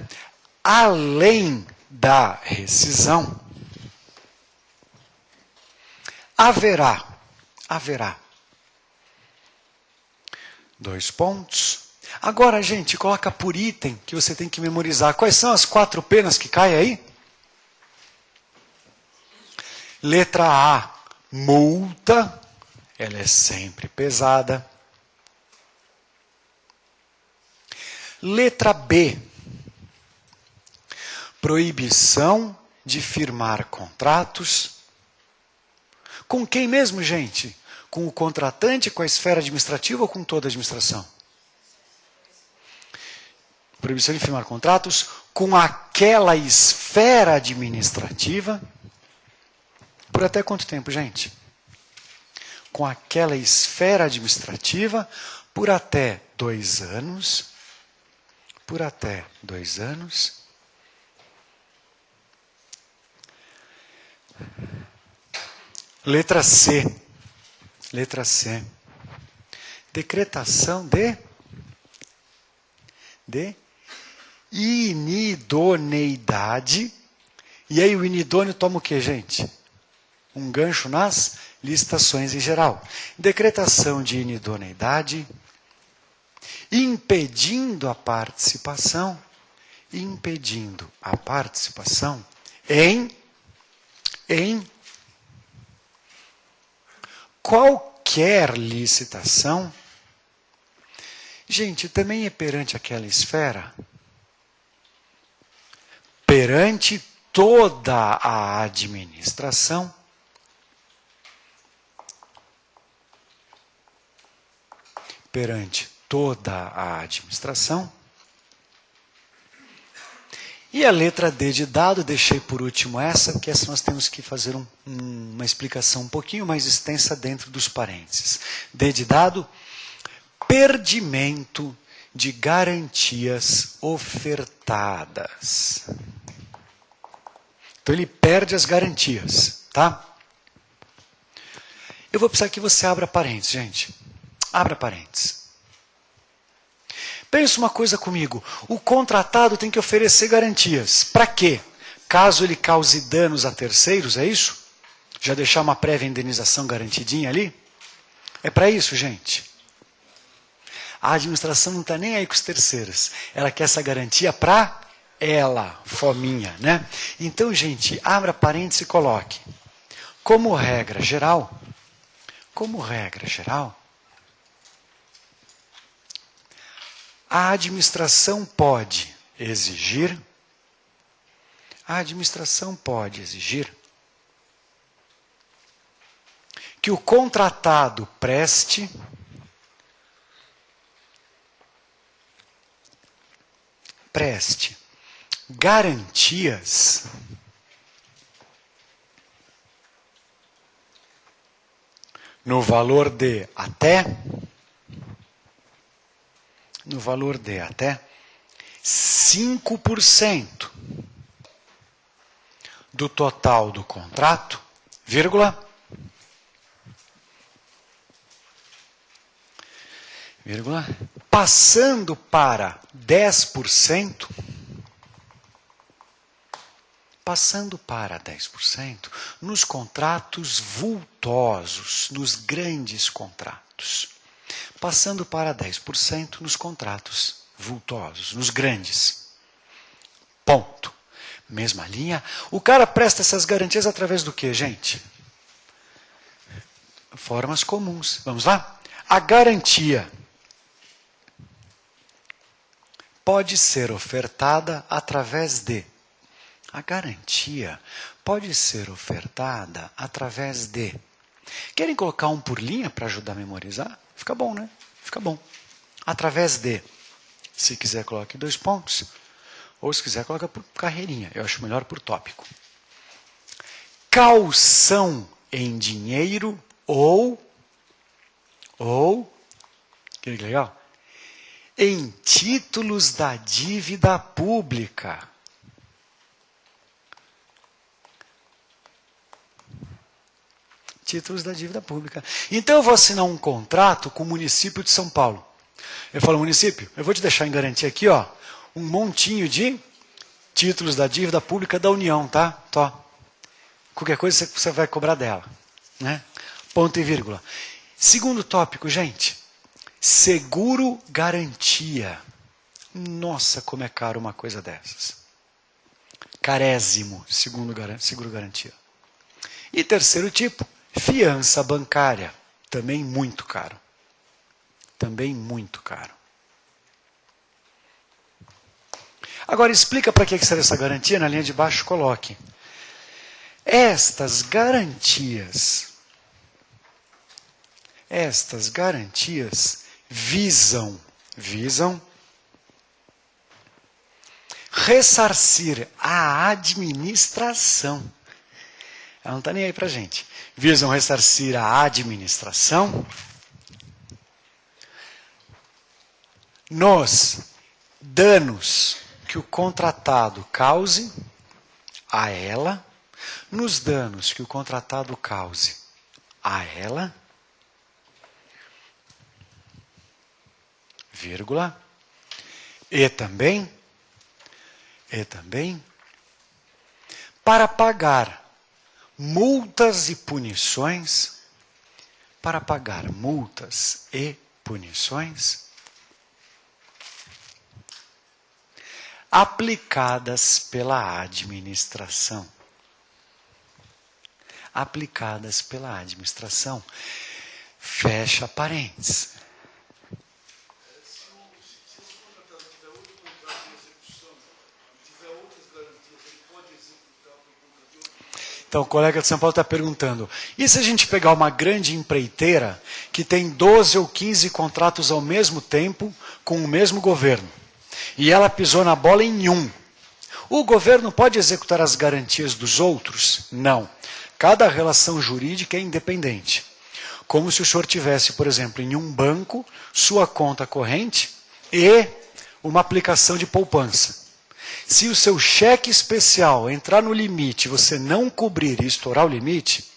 Além da rescisão, haverá 2 pontos, Agora, gente, coloca por item que você tem que memorizar. Quais são as 4 penas que caem aí? Letra A, multa. Ela é sempre pesada. Letra B, proibição de firmar contratos. Com quem mesmo, gente? Com o contratante, com a esfera administrativa ou com toda a administração? Proibição de firmar contratos com aquela esfera administrativa. Por até quanto tempo, gente? Com aquela esfera administrativa por até 2 anos. Por até 2 anos. Letra C. Letra C. Decretação de inidoneidade. E aí o inidôneo toma o quê, gente? Um gancho nas licitações em geral. Decretação de inidoneidade, impedindo a participação em qualquer licitação. Gente, também é perante aquela esfera, perante toda a administração, perante toda a administração. E a letra D de dado, deixei por último essa, porque essa nós temos que fazer uma explicação um pouquinho mais extensa dentro dos parênteses. D de dado, perdimento de garantias ofertadas. Então ele perde as garantias, tá? Eu vou precisar que você abra parênteses, gente. Abra parênteses. Pensa uma coisa comigo. O contratado tem que oferecer garantias. Para quê? Caso ele cause danos a terceiros, é isso? Já deixar uma prévia indenização garantidinha ali? É para isso, gente. A administração não está nem aí com os terceiros. Ela quer essa garantia para ela, fominha, né? Então, gente, abra parênteses e coloque. Como regra geral, a administração pode exigir que o contratado preste garantias no valor de até 5% do total do contrato, vírgula, passando para 10%, nos contratos vultosos, nos grandes contratos. Passando para 10% nos contratos vultosos, nos grandes. Ponto. Mesma linha. O cara presta essas garantias através do quê, gente? Formas comuns. Vamos lá? A garantia pode ser ofertada através de. Querem colocar um por linha para ajudar a memorizar? Fica bom, né? Fica bom. Através de. Se quiser, coloque 2 pontos. Ou se quiser, coloca por carreirinha. Eu acho melhor por tópico. Caução em dinheiro ou que legal, em títulos da dívida pública. Títulos da dívida pública. Então eu vou assinar um contrato com o município de São Paulo. Eu falo, município, eu vou te deixar em garantia aqui, ó, um montinho de títulos da dívida pública da União, tá? Tó. Qualquer coisa você vai cobrar dela, né? Ponto e vírgula. Segundo tópico, gente. Seguro garantia. Nossa, como é caro uma coisa dessas. Carésimo, seguro garantia. E terceiro tipo, fiança bancária. Também muito caro. Também muito caro. Agora explica para que serve essa garantia. Na linha de baixo coloque. Estas garantias visam ressarcir a administração. Ela não está nem aí para a gente. Visam ressarcir a administração nos danos que o contratado cause a ela, nos danos que o contratado cause a ela, vírgula, e também, para pagar multas e punições, aplicadas pela administração. Fecha parênteses. Então, o colega de São Paulo está perguntando, e se a gente pegar uma grande empreiteira que tem 12 ou 15 contratos ao mesmo tempo com o mesmo governo, e ela pisou na bola em um, o governo pode executar as garantias dos outros? Não. Cada relação jurídica é independente. Como se o senhor tivesse, por exemplo, em um banco, sua conta corrente e uma aplicação de poupança. Se o seu cheque especial entrar no limite, você não cobrir e estourar o limite,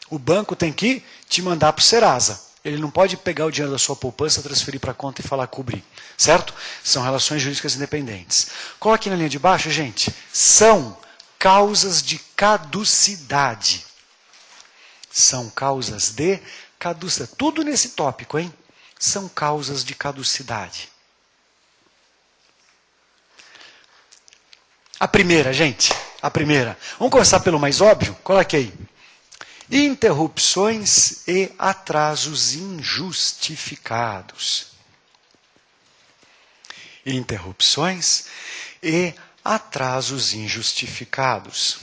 o banco tem que te mandar para o Serasa. Ele não pode pegar o dinheiro da sua poupança, transferir para a conta e falar cobrir. Certo? São relações jurídicas independentes. Coloque na linha de baixo, gente. São causas de caducidade. São causas de caducidade. Tudo nesse tópico, hein? São causas de caducidade. A primeira, gente. A primeira. Vamos começar pelo mais óbvio? Coloque aí. Interrupções e atrasos injustificados. Interrupções e atrasos injustificados.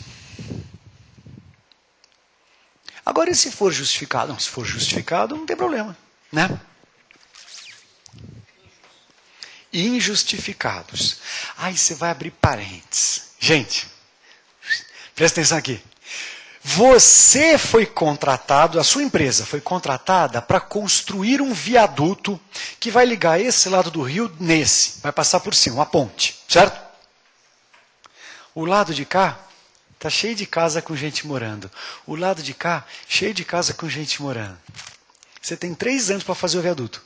Agora, e se for justificado? Não, se for justificado, não tem problema, né? Injustificados. Aí você vai abrir parênteses. Gente, presta atenção aqui. Você foi contratado, a sua empresa foi contratada para construir um viaduto que vai ligar esse lado do rio nesse. Vai passar por cima, uma ponte, certo? O lado de cá está cheio de casa com gente morando. O lado de cá, cheio de casa com gente morando. Você tem 3 anos para fazer o viaduto.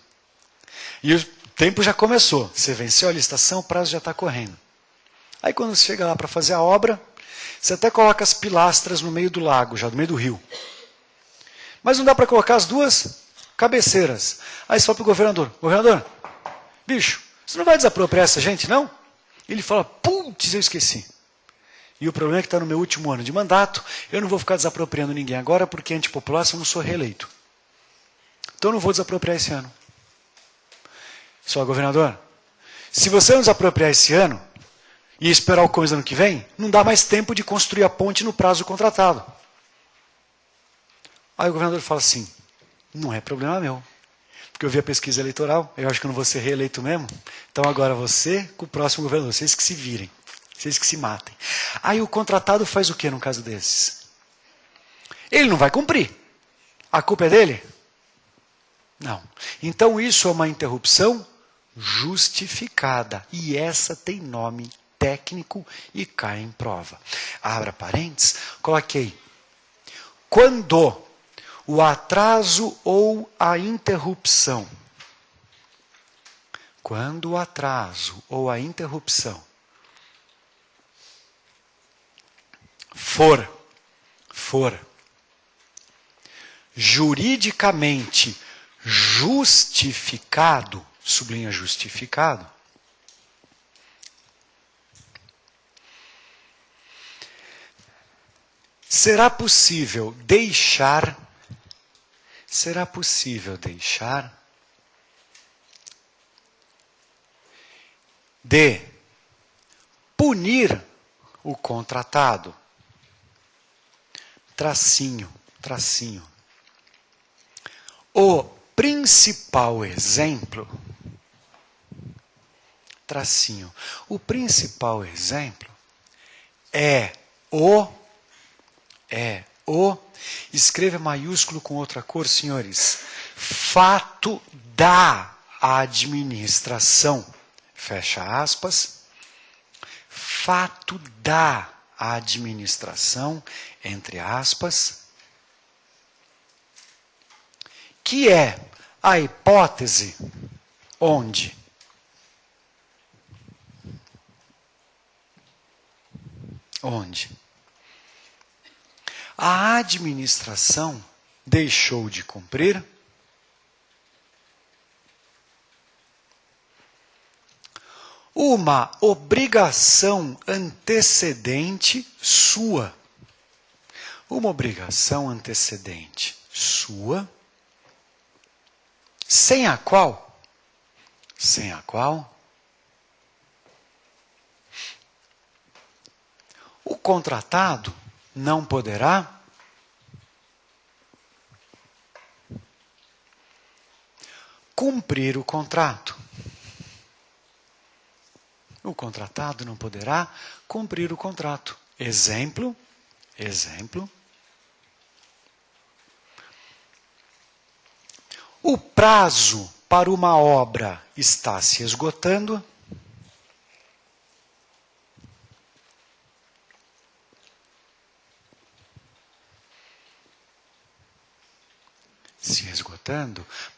E o tempo já começou. Você venceu a licitação, o prazo já está correndo. Aí quando você chega lá para fazer a obra, você até coloca as pilastras no meio do lago, já no meio do rio. Mas não dá para colocar as duas cabeceiras. Aí você fala para o governador, governador, bicho, você não vai desapropriar essa gente, não? Ele fala, putz, eu esqueci. E o problema é que está no meu último ano de mandato, eu não vou ficar desapropriando ninguém agora, porque antipopular, eu não sou reeleito. Então eu não vou desapropriar esse ano. Só, governador, se você não desapropriar esse ano, e esperar o começo do ano que vem, não dá mais tempo de construir a ponte no prazo contratado. Aí o governador fala assim, não é problema meu. Porque eu vi a pesquisa eleitoral, eu acho que eu não vou ser reeleito mesmo. Então agora você com o próximo governador, vocês que se virem. Vocês que se matem. Aí o contratado faz o que num caso desses? Ele não vai cumprir. A culpa é dele? Não. Então isso é uma interrupção justificada. E essa tem nome técnico e cai em prova. Abra parênteses, coloquei. Quando o atraso ou a interrupção, quando o atraso ou a interrupção for juridicamente justificado, sublinha justificado, será possível deixar de punir o contratado. Tracinho. O principal exemplo, tracinho, o principal exemplo é o, escreva maiúsculo com outra cor, senhores, fato da administração, fecha aspas, fato da administração, entre aspas, que é a hipótese onde a administração deixou de cumprir uma obrigação antecedente sua. Uma obrigação antecedente sua, sem a qual o contratado não poderá cumprir o contrato. O contratado não poderá cumprir o contrato. Exemplo. O prazo para uma obra está se esgotando.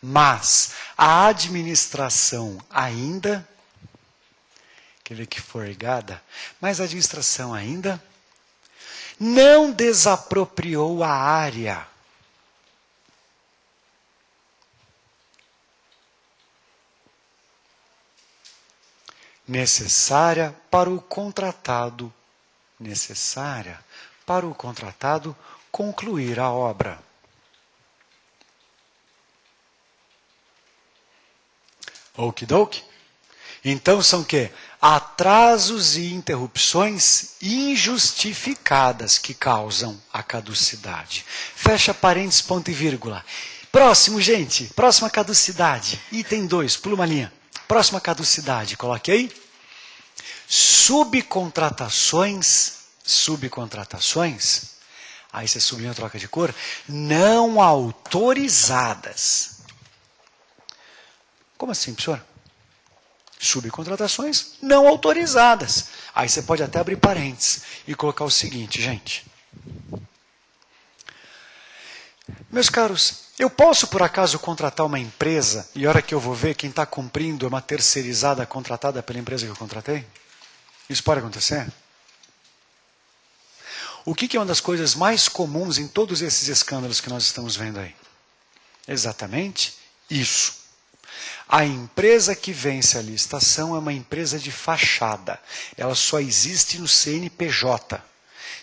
Mas a administração ainda, aquele que for ligada, mas a administração ainda não desapropriou a área necessária para o contratado concluir a obra. Okidoki? Então são o quê? Atrasos e interrupções injustificadas que causam a caducidade. Fecha parênteses, ponto e vírgula. Próximo, gente. Próxima caducidade. Item 2, pula uma linha. Próxima caducidade, coloque aí. Subcontratações, aí você sublinha a troca de cor, não autorizadas. Como assim, professor? Subcontratações não autorizadas. Aí você pode até abrir parênteses e colocar o seguinte, gente. Meus caros, eu posso por acaso contratar uma empresa e a hora que eu vou ver quem está cumprindo é uma terceirizada contratada pela empresa que eu contratei? Isso pode acontecer? O que é uma das coisas mais comuns em todos esses escândalos que nós estamos vendo aí? Exatamente isso. A empresa que vence a licitação é uma empresa de fachada. Ela só existe no CNPJ.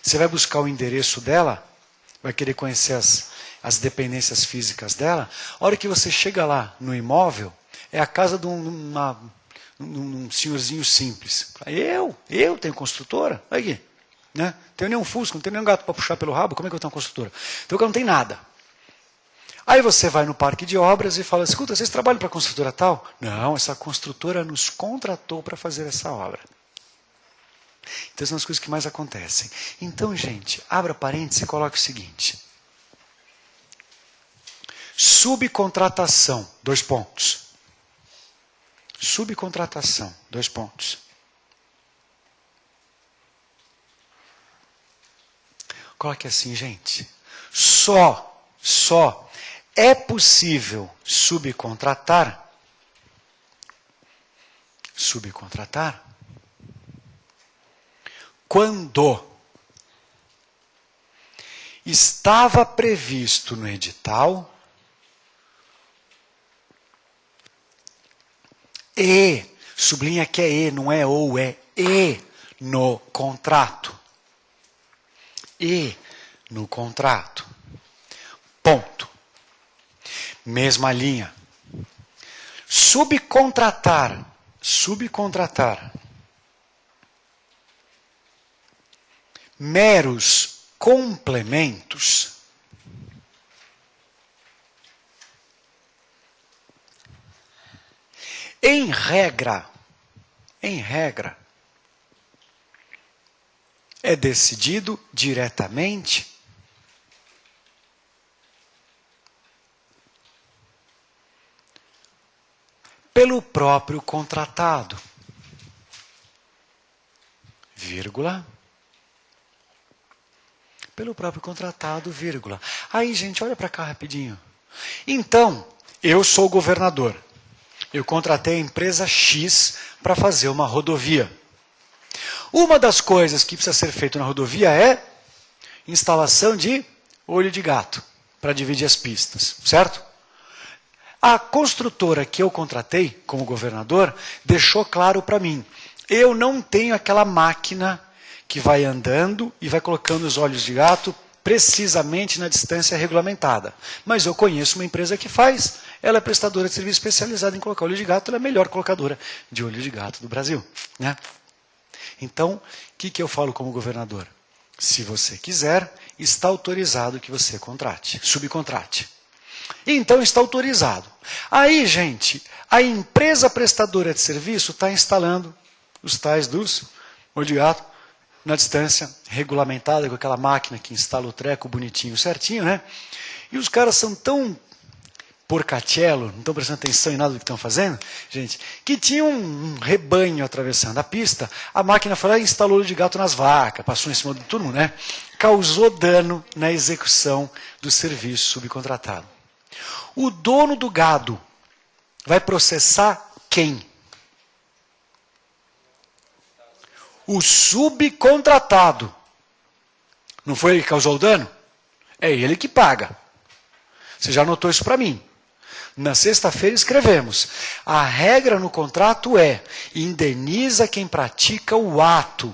Você vai buscar o endereço dela, vai querer conhecer as dependências físicas dela. A hora que você chega lá no imóvel, é a casa de um senhorzinho simples. Eu tenho construtora? Olha aqui. Né? Não tenho nenhum fusco, não tenho nenhum gato para puxar pelo rabo, como é que eu tenho uma construtora? Então eu não tenho nada. Aí você vai no parque de obras e fala, escuta, vocês trabalham para a construtora tal? Não, essa construtora nos contratou para fazer essa obra. Então são as coisas que mais acontecem. Então, gente, abra parênteses e coloque o seguinte. Subcontratação, 2 pontos. Subcontratação, 2 pontos. Coloque assim, gente. Só é possível subcontratar quando estava previsto no edital E, sublinha que é E, não é ou, é E no contrato. E no contrato. Ponto. Mesma linha. Subcontratar. Subcontratar. Meros complementos. Em regra, é decidido diretamente pelo próprio contratado, vírgula, pelo próprio contratado, vírgula. Aí, gente, olha para cá rapidinho. Então, eu sou o governador. Eu contratei a empresa X para fazer uma rodovia. Uma das coisas que precisa ser feita na rodovia é instalação de olho de gato, para dividir as pistas, certo? A construtora que eu contratei como governador deixou claro para mim, eu não tenho aquela máquina que vai andando e vai colocando os olhos de gato precisamente na distância regulamentada. Mas eu conheço uma empresa que faz, ela é prestadora de serviço especializada em colocar olho de gato, ela é a melhor colocadora de olho de gato do Brasil, né? Então, o que eu falo como governador? Se você quiser, está autorizado que você contrate, subcontrate. Então está autorizado. Aí, gente, a empresa prestadora de serviço está instalando os tais dos olho de gato na distância regulamentada, com aquela máquina que instala o treco bonitinho, certinho, né? E os caras são tão porcatello, não estão prestando atenção em nada do que estão fazendo, gente, que tinha um rebanho atravessando a pista, a máquina foi lá e instalou olho de gato nas vacas, passou em cima de todo mundo, né? Causou dano na execução do serviço subcontratado. O dono do gado vai processar quem? O subcontratado. Não foi ele que causou o dano? É ele que paga. Você já anotou isso para mim. Na sexta-feira escrevemos. A regra no contrato é: indeniza quem pratica o ato.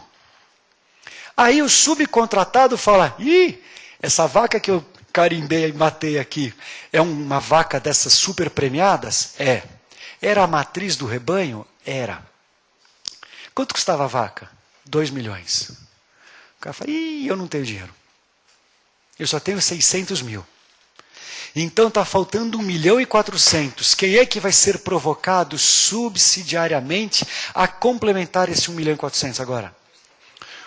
Aí o subcontratado fala: ih, essa vaca que eu carimbei e matei aqui é uma vaca dessas super premiadas? É. Era a matriz do rebanho? Era. Quanto custava a vaca? 2 milhões. O cara fala: ih, eu não tenho dinheiro. Eu só tenho 600 mil. Então está faltando 1.400.000. Quem é que vai ser provocado subsidiariamente a complementar esse 1.400.000 agora?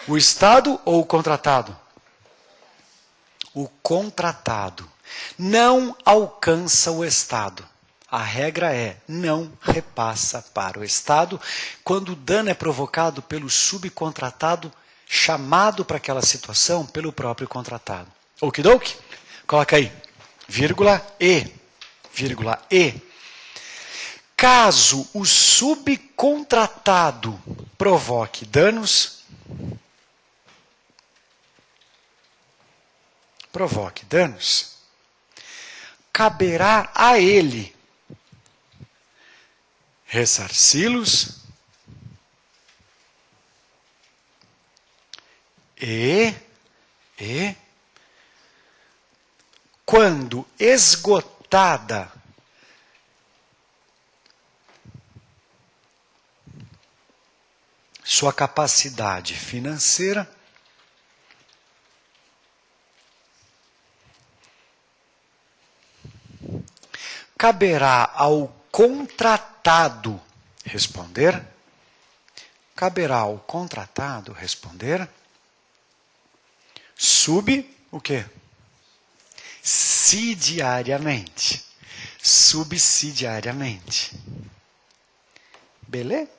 O Estado ou o contratado? O contratado. Não alcança o Estado. A regra é: não repassa para o Estado quando o dano é provocado pelo subcontratado chamado para aquela situação pelo próprio contratado. Okidoki? Coloca aí. Vírgula E. Vírgula E. Caso o subcontratado provoque danos, caberá a ele ressarci-los e quando esgotada sua capacidade financeira, caberá ao contratado responder, o quê? Subsidiariamente. Beleza?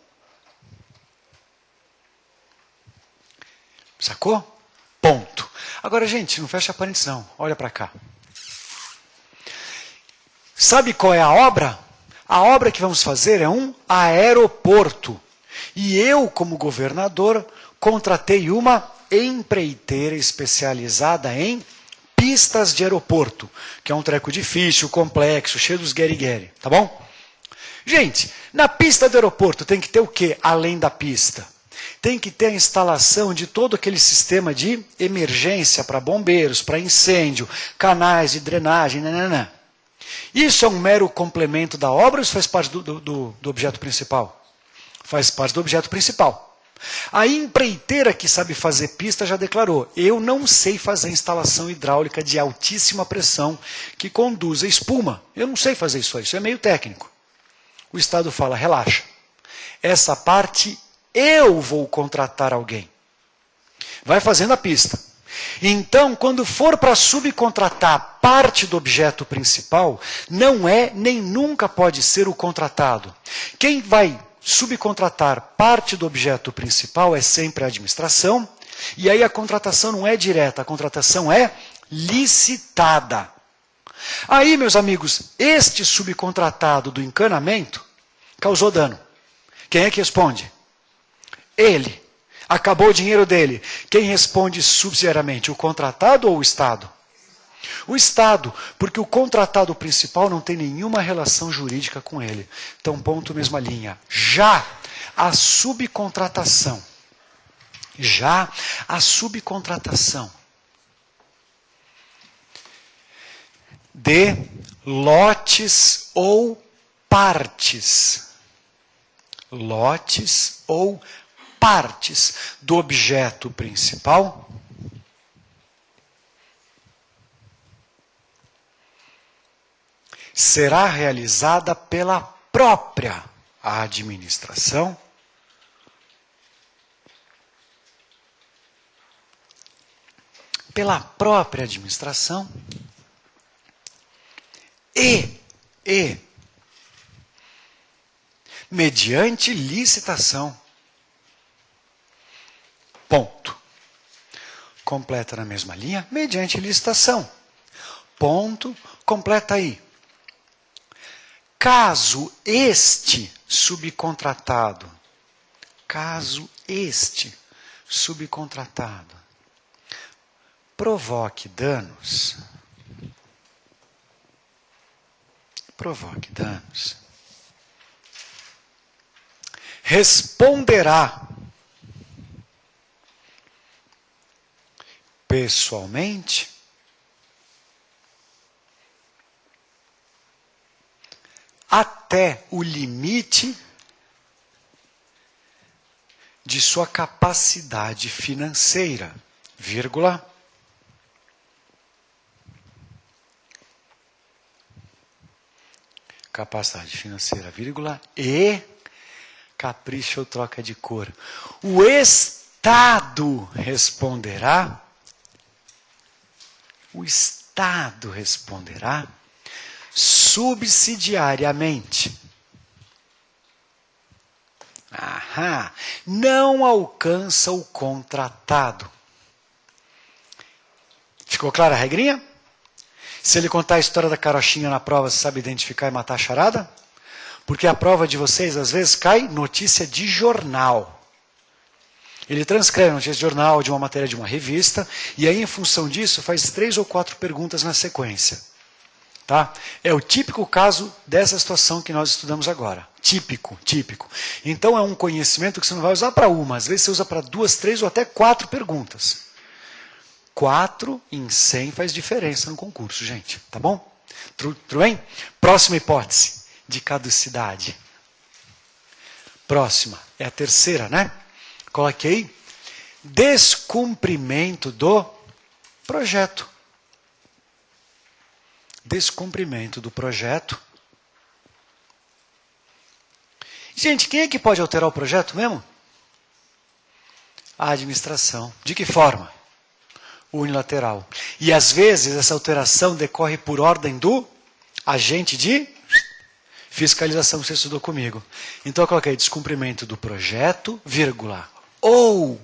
Sacou? Ponto. Agora, gente, não fecha parênteses não. Olha para cá. Sabe qual é a obra? A obra que vamos fazer é um aeroporto. E eu, como governador, contratei uma empreiteira especializada em pistas de aeroporto, que é um treco difícil, complexo, cheio dos gueri-gueri, tá bom? Gente, na pista do aeroporto tem que ter o quê além da pista? Tem que ter a instalação de todo aquele sistema de emergência para bombeiros, para incêndio, canais de drenagem, nananã. Isso é um mero complemento da obra ou isso faz parte do objeto principal? Faz parte do objeto principal. A empreiteira que sabe fazer pista já declarou: eu não sei fazer instalação hidráulica de altíssima pressão que conduza espuma. Eu não sei fazer isso aí, isso é meio técnico. O Estado fala: relaxa, essa parte eu vou contratar alguém. Vai fazendo a pista. Então, quando for para subcontratar parte do objeto principal, não é nem nunca pode ser o contratado. Quem vai subcontratar parte do objeto principal é sempre a administração, e aí a contratação não é direta, a contratação é licitada. Aí, meus amigos, este subcontratado do encanamento causou dano. Quem é que responde? Ele. Acabou o dinheiro dele. Quem responde subsidiariamente? O contratado ou o Estado? O Estado, porque o contratado principal não tem nenhuma relação jurídica com ele. Então, ponto, mesma linha. Já a subcontratação de lotes ou partes do objeto principal será realizada pela própria administração e mediante licitação. Ponto. Completa na mesma linha, mediante licitação. Ponto, completa aí. Caso este subcontratado provoque danos, responderá pessoalmente até o limite de sua capacidade financeira, vírgula, capacidade financeira, vírgula, e capricho ou troca de cor. O Estado responderá subsidiariamente. Não alcança o contratado. Ficou clara a regrinha? Se ele contar a história da carochinha na prova, você sabe identificar e matar a charada? Porque a prova de vocês, às vezes, cai notícia de jornal. Ele transcreve a notícia de jornal, de uma matéria de uma revista, e aí, em função disso, faz 3 ou 4 perguntas na sequência. Tá? É o típico caso dessa situação que nós estudamos agora. Típico. Então, é um conhecimento que você não vai usar para uma, às vezes você usa para 2, 3 ou até 4 perguntas. 4 em 100 faz diferença no concurso, gente. Tá bom? Tudo bem? Próxima hipótese de caducidade. Próxima. É a terceira, né? Coloquei. Descumprimento do projeto. Gente, quem é que pode alterar o projeto mesmo? A administração. De que forma? Unilateral. E às vezes essa alteração decorre por ordem do agente de fiscalização que você estudou comigo. Então eu coloquei descumprimento do projeto, vírgula, ou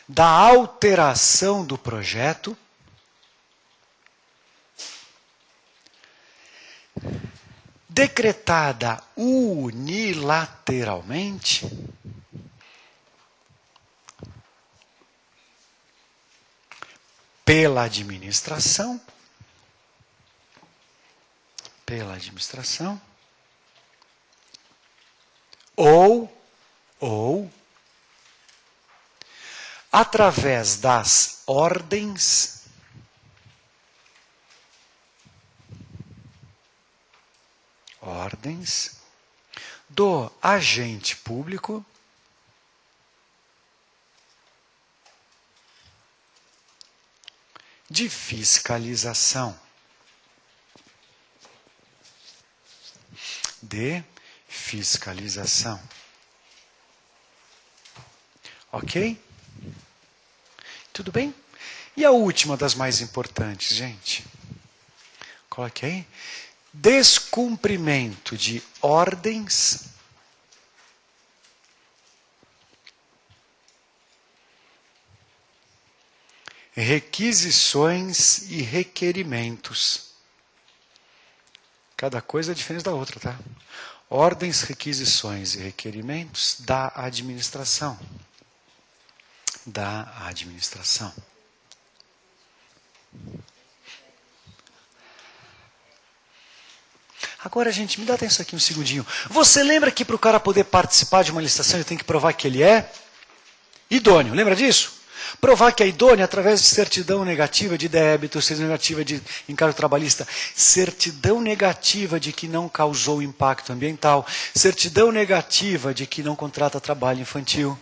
da alteração do projeto decretada unilateralmente pela administração pela administração, ou através das ordens do agente público de fiscalização. Ok? Tudo bem? E a última das mais importantes, gente? Coloque aí. Descumprimento de ordens requisições e requerimentos. Cada coisa é diferente da outra, tá? Ordens, requisições e requerimentos da administração. Agora, gente, me dá atenção aqui um segundinho. Você lembra que para o cara poder participar de uma licitação, ele tem que provar que ele é idôneo? Lembra disso? Provar que é idôneo através de certidão negativa de débito, certidão negativa de encargo trabalhista, certidão negativa de que não causou impacto ambiental, certidão negativa de que não contrata trabalho infantil.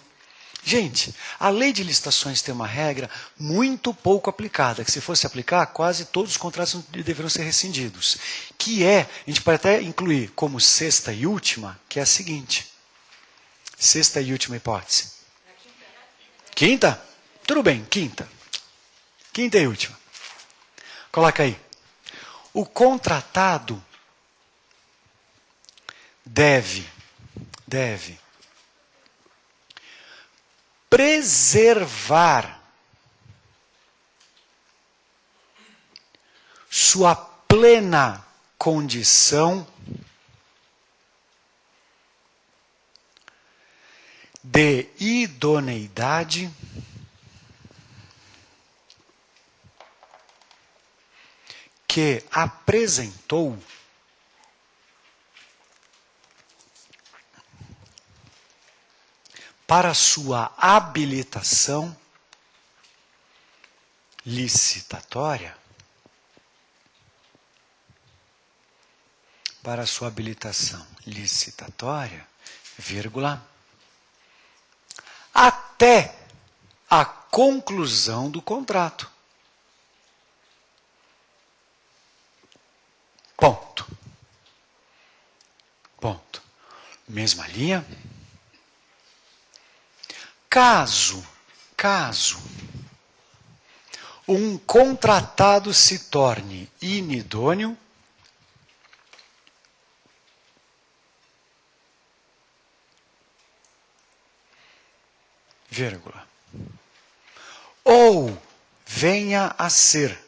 Gente, a lei de licitações tem uma regra muito pouco aplicada, que se fosse aplicar, quase todos os contratos deveriam ser rescindidos. Que é, a gente pode até incluir como sexta e última, que é a seguinte. Sexta e última hipótese. Quinta? Tudo bem, quinta. Quinta e última. Coloca aí. O contratado deve preservar sua plena condição de idoneidade que apresentou para sua habilitação licitatória, vírgula, até a conclusão do contrato. Ponto. Mesma linha. Caso um contratado se torne inidôneo, vírgula, ou venha a ser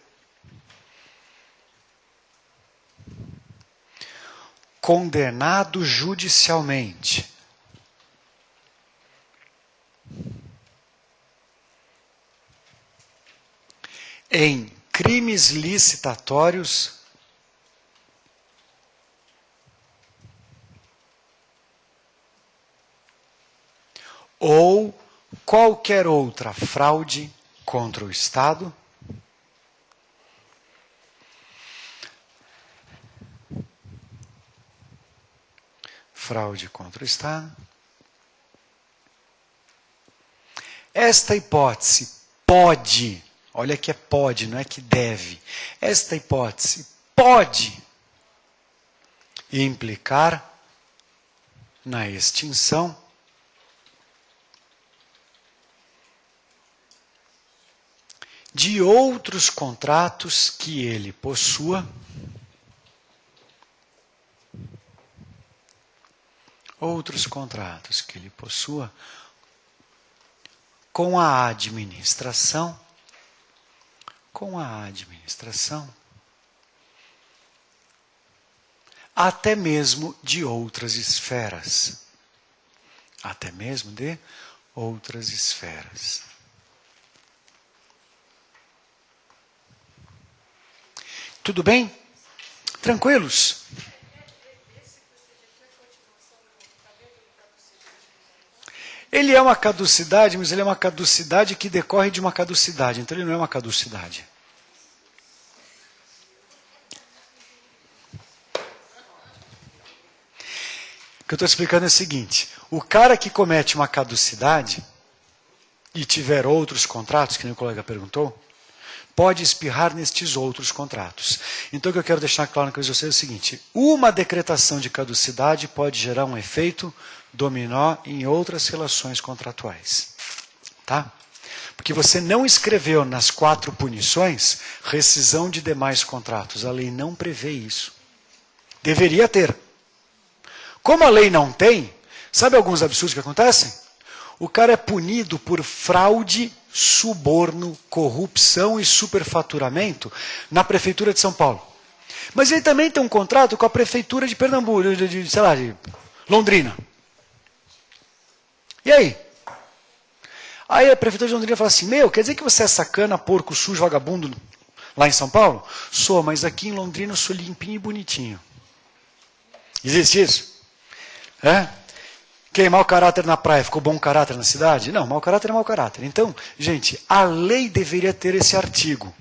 condenado judicialmente em crimes licitatórios ou qualquer outra fraude contra o Estado, esta hipótese pode, olha que é pode, não é que deve, esta hipótese pode implicar na extinção de outros contratos que ele possua, com a administração, até mesmo de outras esferas. Tudo bem? tranquilos. Ele é uma caducidade, mas ele é uma caducidade que decorre de uma caducidade. Então ele não é uma caducidade. O que eu estou explicando é o seguinte. O cara que comete uma caducidade e tiver outros contratos, que nem o colega perguntou, pode espirrar nestes outros contratos. Então o que eu quero deixar claro com vocês é o seguinte. Uma decretação de caducidade pode gerar um efeito dominó em outras relações contratuais. Tá? Porque você não escreveu nas 4 punições rescisão de demais contratos. A lei não prevê isso. Deveria ter. Como a lei não tem, sabe alguns absurdos que acontecem? O cara é punido por fraude, suborno, corrupção e superfaturamento na Prefeitura de São Paulo. Mas ele também tem um contrato com a Prefeitura de Pernambuco, sei lá, de Londrina. E aí? Aí a Prefeitura de Londrina fala assim, quer dizer que você é sacana, porco, sujo, vagabundo lá em São Paulo? Sou, mas aqui em Londrina eu sou limpinho e bonitinho. Existe isso? Quem mau caráter na praia ficou bom caráter na cidade? Não, mau caráter é mau caráter. Então, gente, a lei deveria ter esse artigo.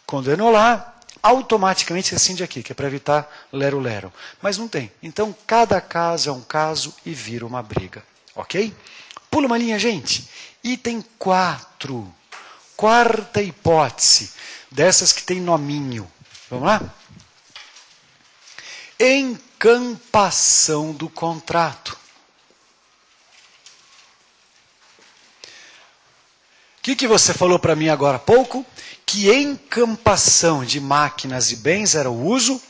Condenou lá, automaticamente rescinde aqui, que é para evitar lero-lero. Mas não tem. Então, cada caso é um caso e vira uma briga. Ok? Pula uma linha, gente. Item 4. Quarta hipótese. Dessas que tem nominho. Vamos lá? Encampação do contrato. O que você falou para mim agora há pouco? Que encampação de máquinas e bens era o uso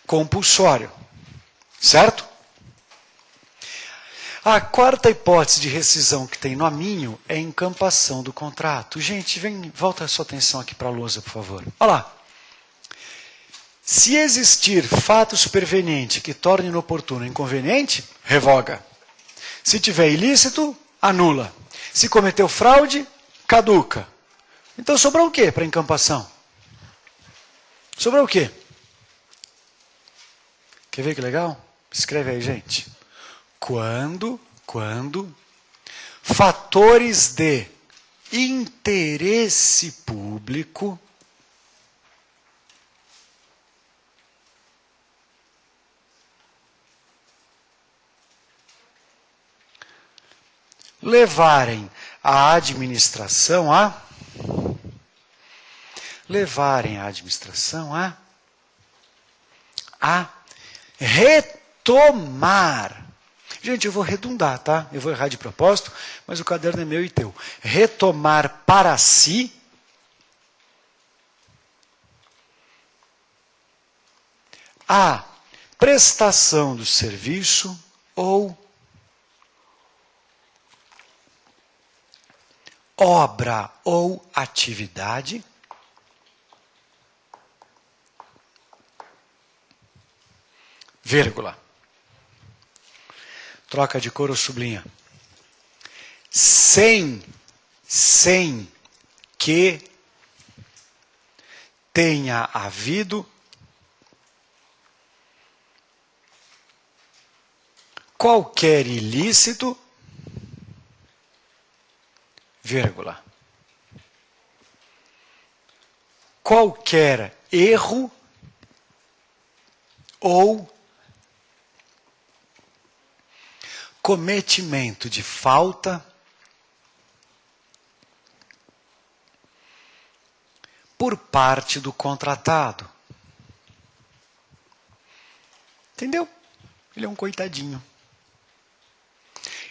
compulsório. Certo? A quarta hipótese de rescisão que tem nominho é encampação do contrato. Gente, volta a sua atenção aqui para a lousa, por favor. Olha lá. Se existir fato superveniente que torne inoportuno ou inconveniente, revoga. Se tiver ilícito, anula. Se cometeu fraude, caduca. Então sobrou o que para encampação? Sobrou o quê? Quer ver que legal? Escreve aí, gente. Quando fatores de interesse público levarem a administração a retomar. Gente, eu vou redundar, tá? Eu vou errar de propósito, mas o caderno é meu e teu. Retomar para si a prestação do serviço ou obra ou atividade vírgula. Troca de cor ou sublinha. Sem que tenha havido qualquer ilícito, vírgula. Qualquer erro ou cometimento de falta por parte do contratado. Entendeu? Ele é um coitadinho.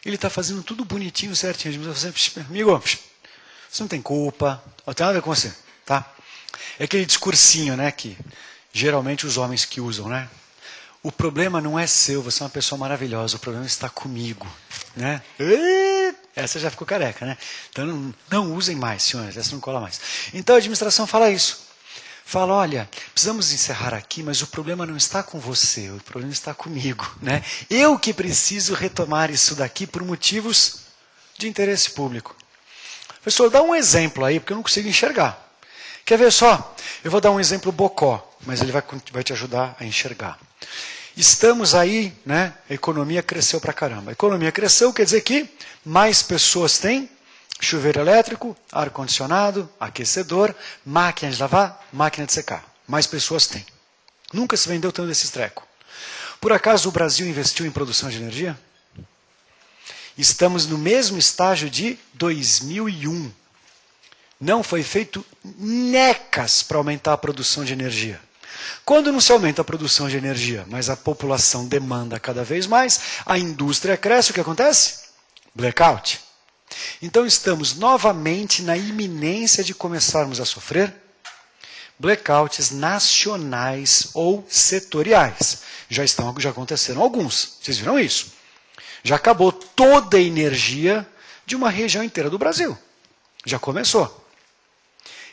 Ele está fazendo tudo bonitinho, certinho. Amigo, você não tem culpa, não tem nada a ver com você, tá? É aquele discursinho, né, que geralmente os homens que usam, né? O problema não é seu, você é uma pessoa maravilhosa, o problema está comigo, né? Essa já ficou careca, né? Então não usem mais, senhores, essa não cola mais. Então a administração fala isso. Fala, olha, precisamos encerrar aqui, mas o problema não está com você, o problema está comigo, né? Eu que preciso retomar isso daqui por motivos de interesse público. Professor, dá um exemplo aí, porque eu não consigo enxergar. Quer ver só? Eu vou dar um exemplo bocó. mas ele vai te ajudar a enxergar. Estamos aí, né? A economia cresceu pra caramba. A economia cresceu, quer dizer que mais pessoas têm chuveiro elétrico, ar-condicionado, aquecedor, máquina de lavar, máquina de secar. Mais pessoas têm. Nunca se vendeu tanto desses trecos. Por acaso o Brasil investiu em produção de energia? Estamos no mesmo estágio de 2001. Não foi feito necas para aumentar a produção de energia. Quando não se aumenta a produção de energia, mas a população demanda cada vez mais, a indústria cresce, o que acontece? Blackout. Então estamos novamente na iminência de começarmos a sofrer blackouts nacionais ou setoriais. Já aconteceram alguns. Vocês viram isso? Já acabou toda a energia de uma região inteira do Brasil. Já começou.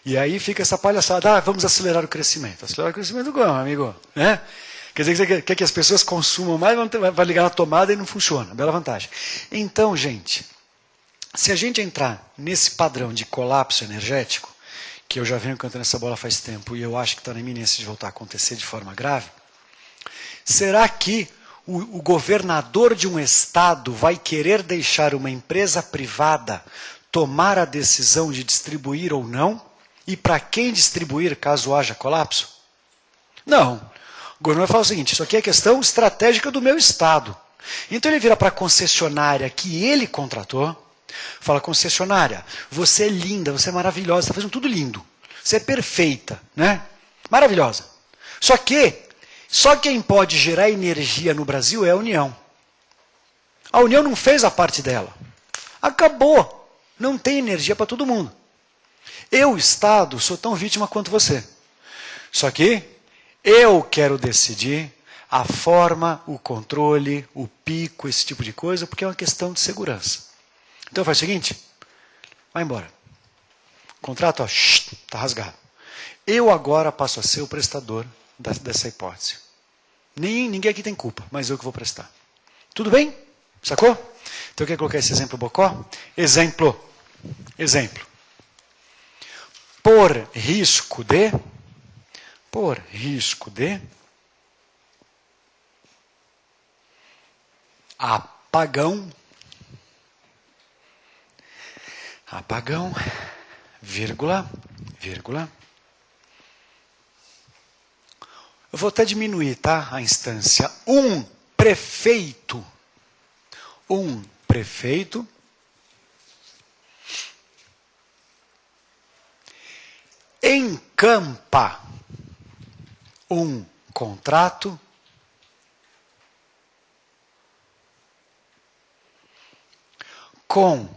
E aí fica essa palhaçada, vamos acelerar o crescimento. Acelerar o crescimento como, amigo? Né? Quer dizer que você quer que as pessoas consumam mais, vai ligar na tomada e não funciona. Bela vantagem. Então, gente, se a gente entrar nesse padrão de colapso energético, que eu já venho cantando essa bola faz tempo e eu acho que está na iminência de voltar a acontecer de forma grave, será que o governador de um estado vai querer deixar uma empresa privada tomar a decisão de distribuir ou não? E para quem distribuir caso haja colapso? Não. O governo vai falar o seguinte, isso aqui é questão estratégica do meu estado. Então ele vira para a concessionária que ele contratou, fala, concessionária, você é linda, você é maravilhosa, está fazendo tudo lindo. Você é perfeita, né? Maravilhosa. Só quem pode gerar energia no Brasil é a União. A União não fez a parte dela. Acabou. Não tem energia para todo mundo. Eu, Estado, sou tão vítima quanto você. Só que eu quero decidir a forma, o controle, o pico, esse tipo de coisa, porque é uma questão de segurança. Então faz o seguinte, vai embora. O contrato, está rasgado. Eu agora passo a ser o prestador dessa hipótese. Ninguém aqui tem culpa, mas eu que vou prestar. Tudo bem? Sacou? Então eu quero colocar esse exemplo bocó. Exemplo. Por risco de apagão, vírgula. Eu vou até diminuir, tá, a instância. Um prefeito encampa um contrato com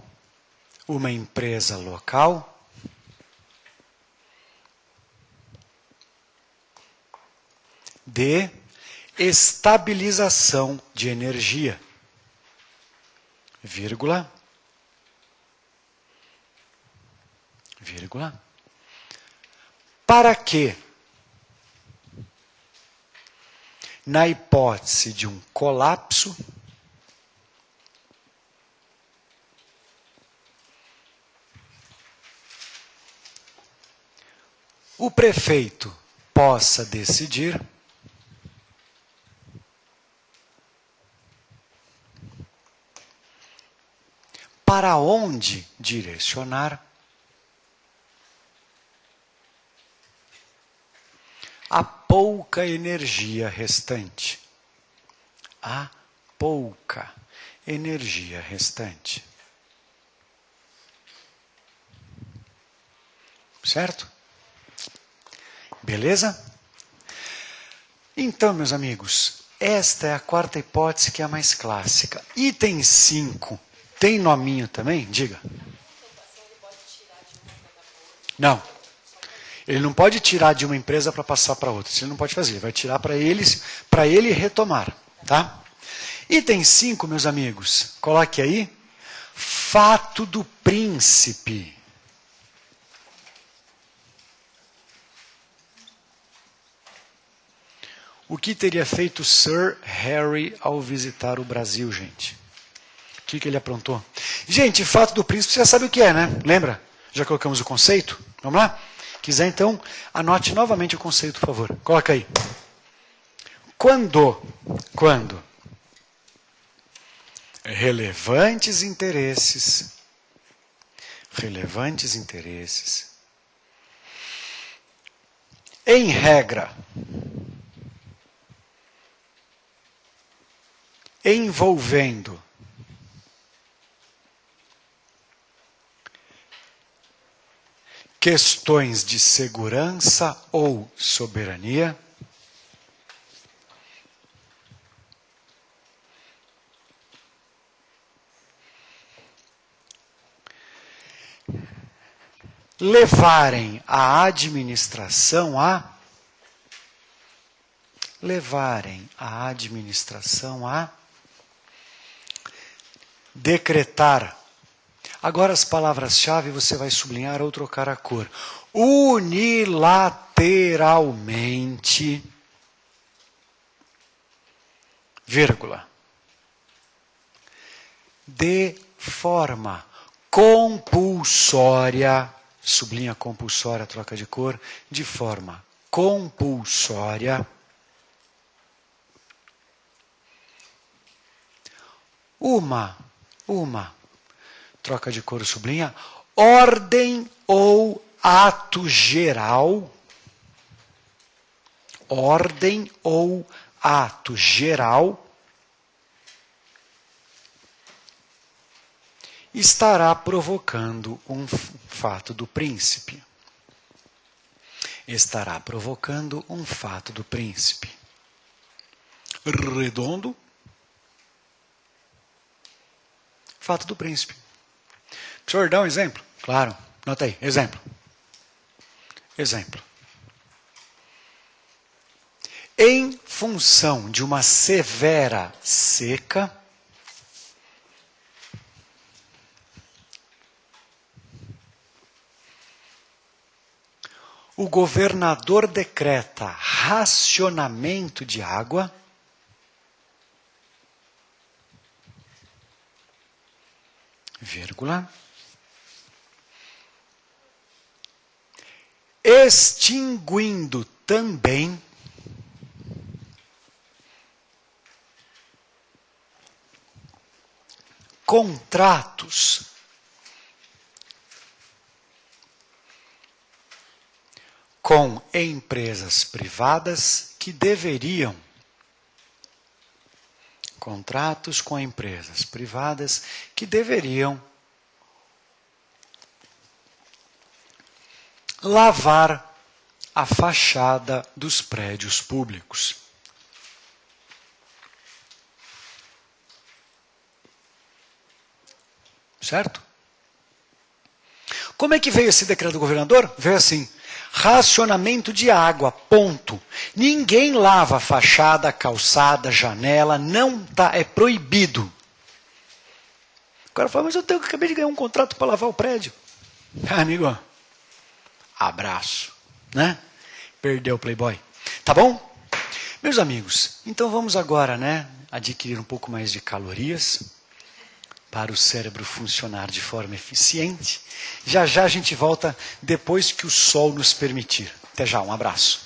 uma empresa local de estabilização de energia, vírgula, para que, na hipótese de um colapso, o prefeito possa decidir para onde direcionar a pouca energia restante. A pouca energia restante. Certo? Beleza? Então, meus amigos, esta é a quarta hipótese que é a mais clássica. Item 5. Tem nominho também? Diga. Não. Ele não pode tirar de uma empresa para passar para outra. Isso ele não pode fazer. Ele vai tirar para ele retomar. Tá? Item 5, meus amigos. Coloque aí. Fato do príncipe. O que teria feito Sir Harry ao visitar o Brasil, gente? O que ele aprontou? Gente, fato do príncipe, você já sabe o que é, né? Lembra? Já colocamos o conceito? Vamos lá? Quiser, então, anote novamente o conceito, por favor. Coloca aí. Quando relevantes interesses, em regra, envolvendo questões de segurança ou soberania, levarem a administração a decretar. Agora as palavras-chave você vai sublinhar ou trocar a cor. Unilateralmente, vírgula, de forma compulsória, sublinha compulsória, troca de cor, de forma compulsória, uma, troca de cor, sublinha, ordem ou ato geral, estará provocando um fato do príncipe. Redondo. Fato do príncipe. Professor, dá um exemplo? Claro. Nota aí. Exemplo. Em função de uma severa seca, o governador decreta racionamento de água, vírgula, extinguindo também contratos com empresas privadas que deveriam lavar a fachada dos prédios públicos. Certo? Como é que veio esse decreto do governador? Veio assim: racionamento de água, ponto. Ninguém lava fachada, calçada, janela, não tá, é proibido. O cara fala, mas eu acabei de ganhar um contrato para lavar o prédio. Amigo, abraço, né? Perdeu o Playboy. Tá bom? Meus amigos, então vamos agora, né, adquirir um pouco mais de calorias para o cérebro funcionar de forma eficiente. Já já a gente volta depois que o sol nos permitir. Até já, um abraço.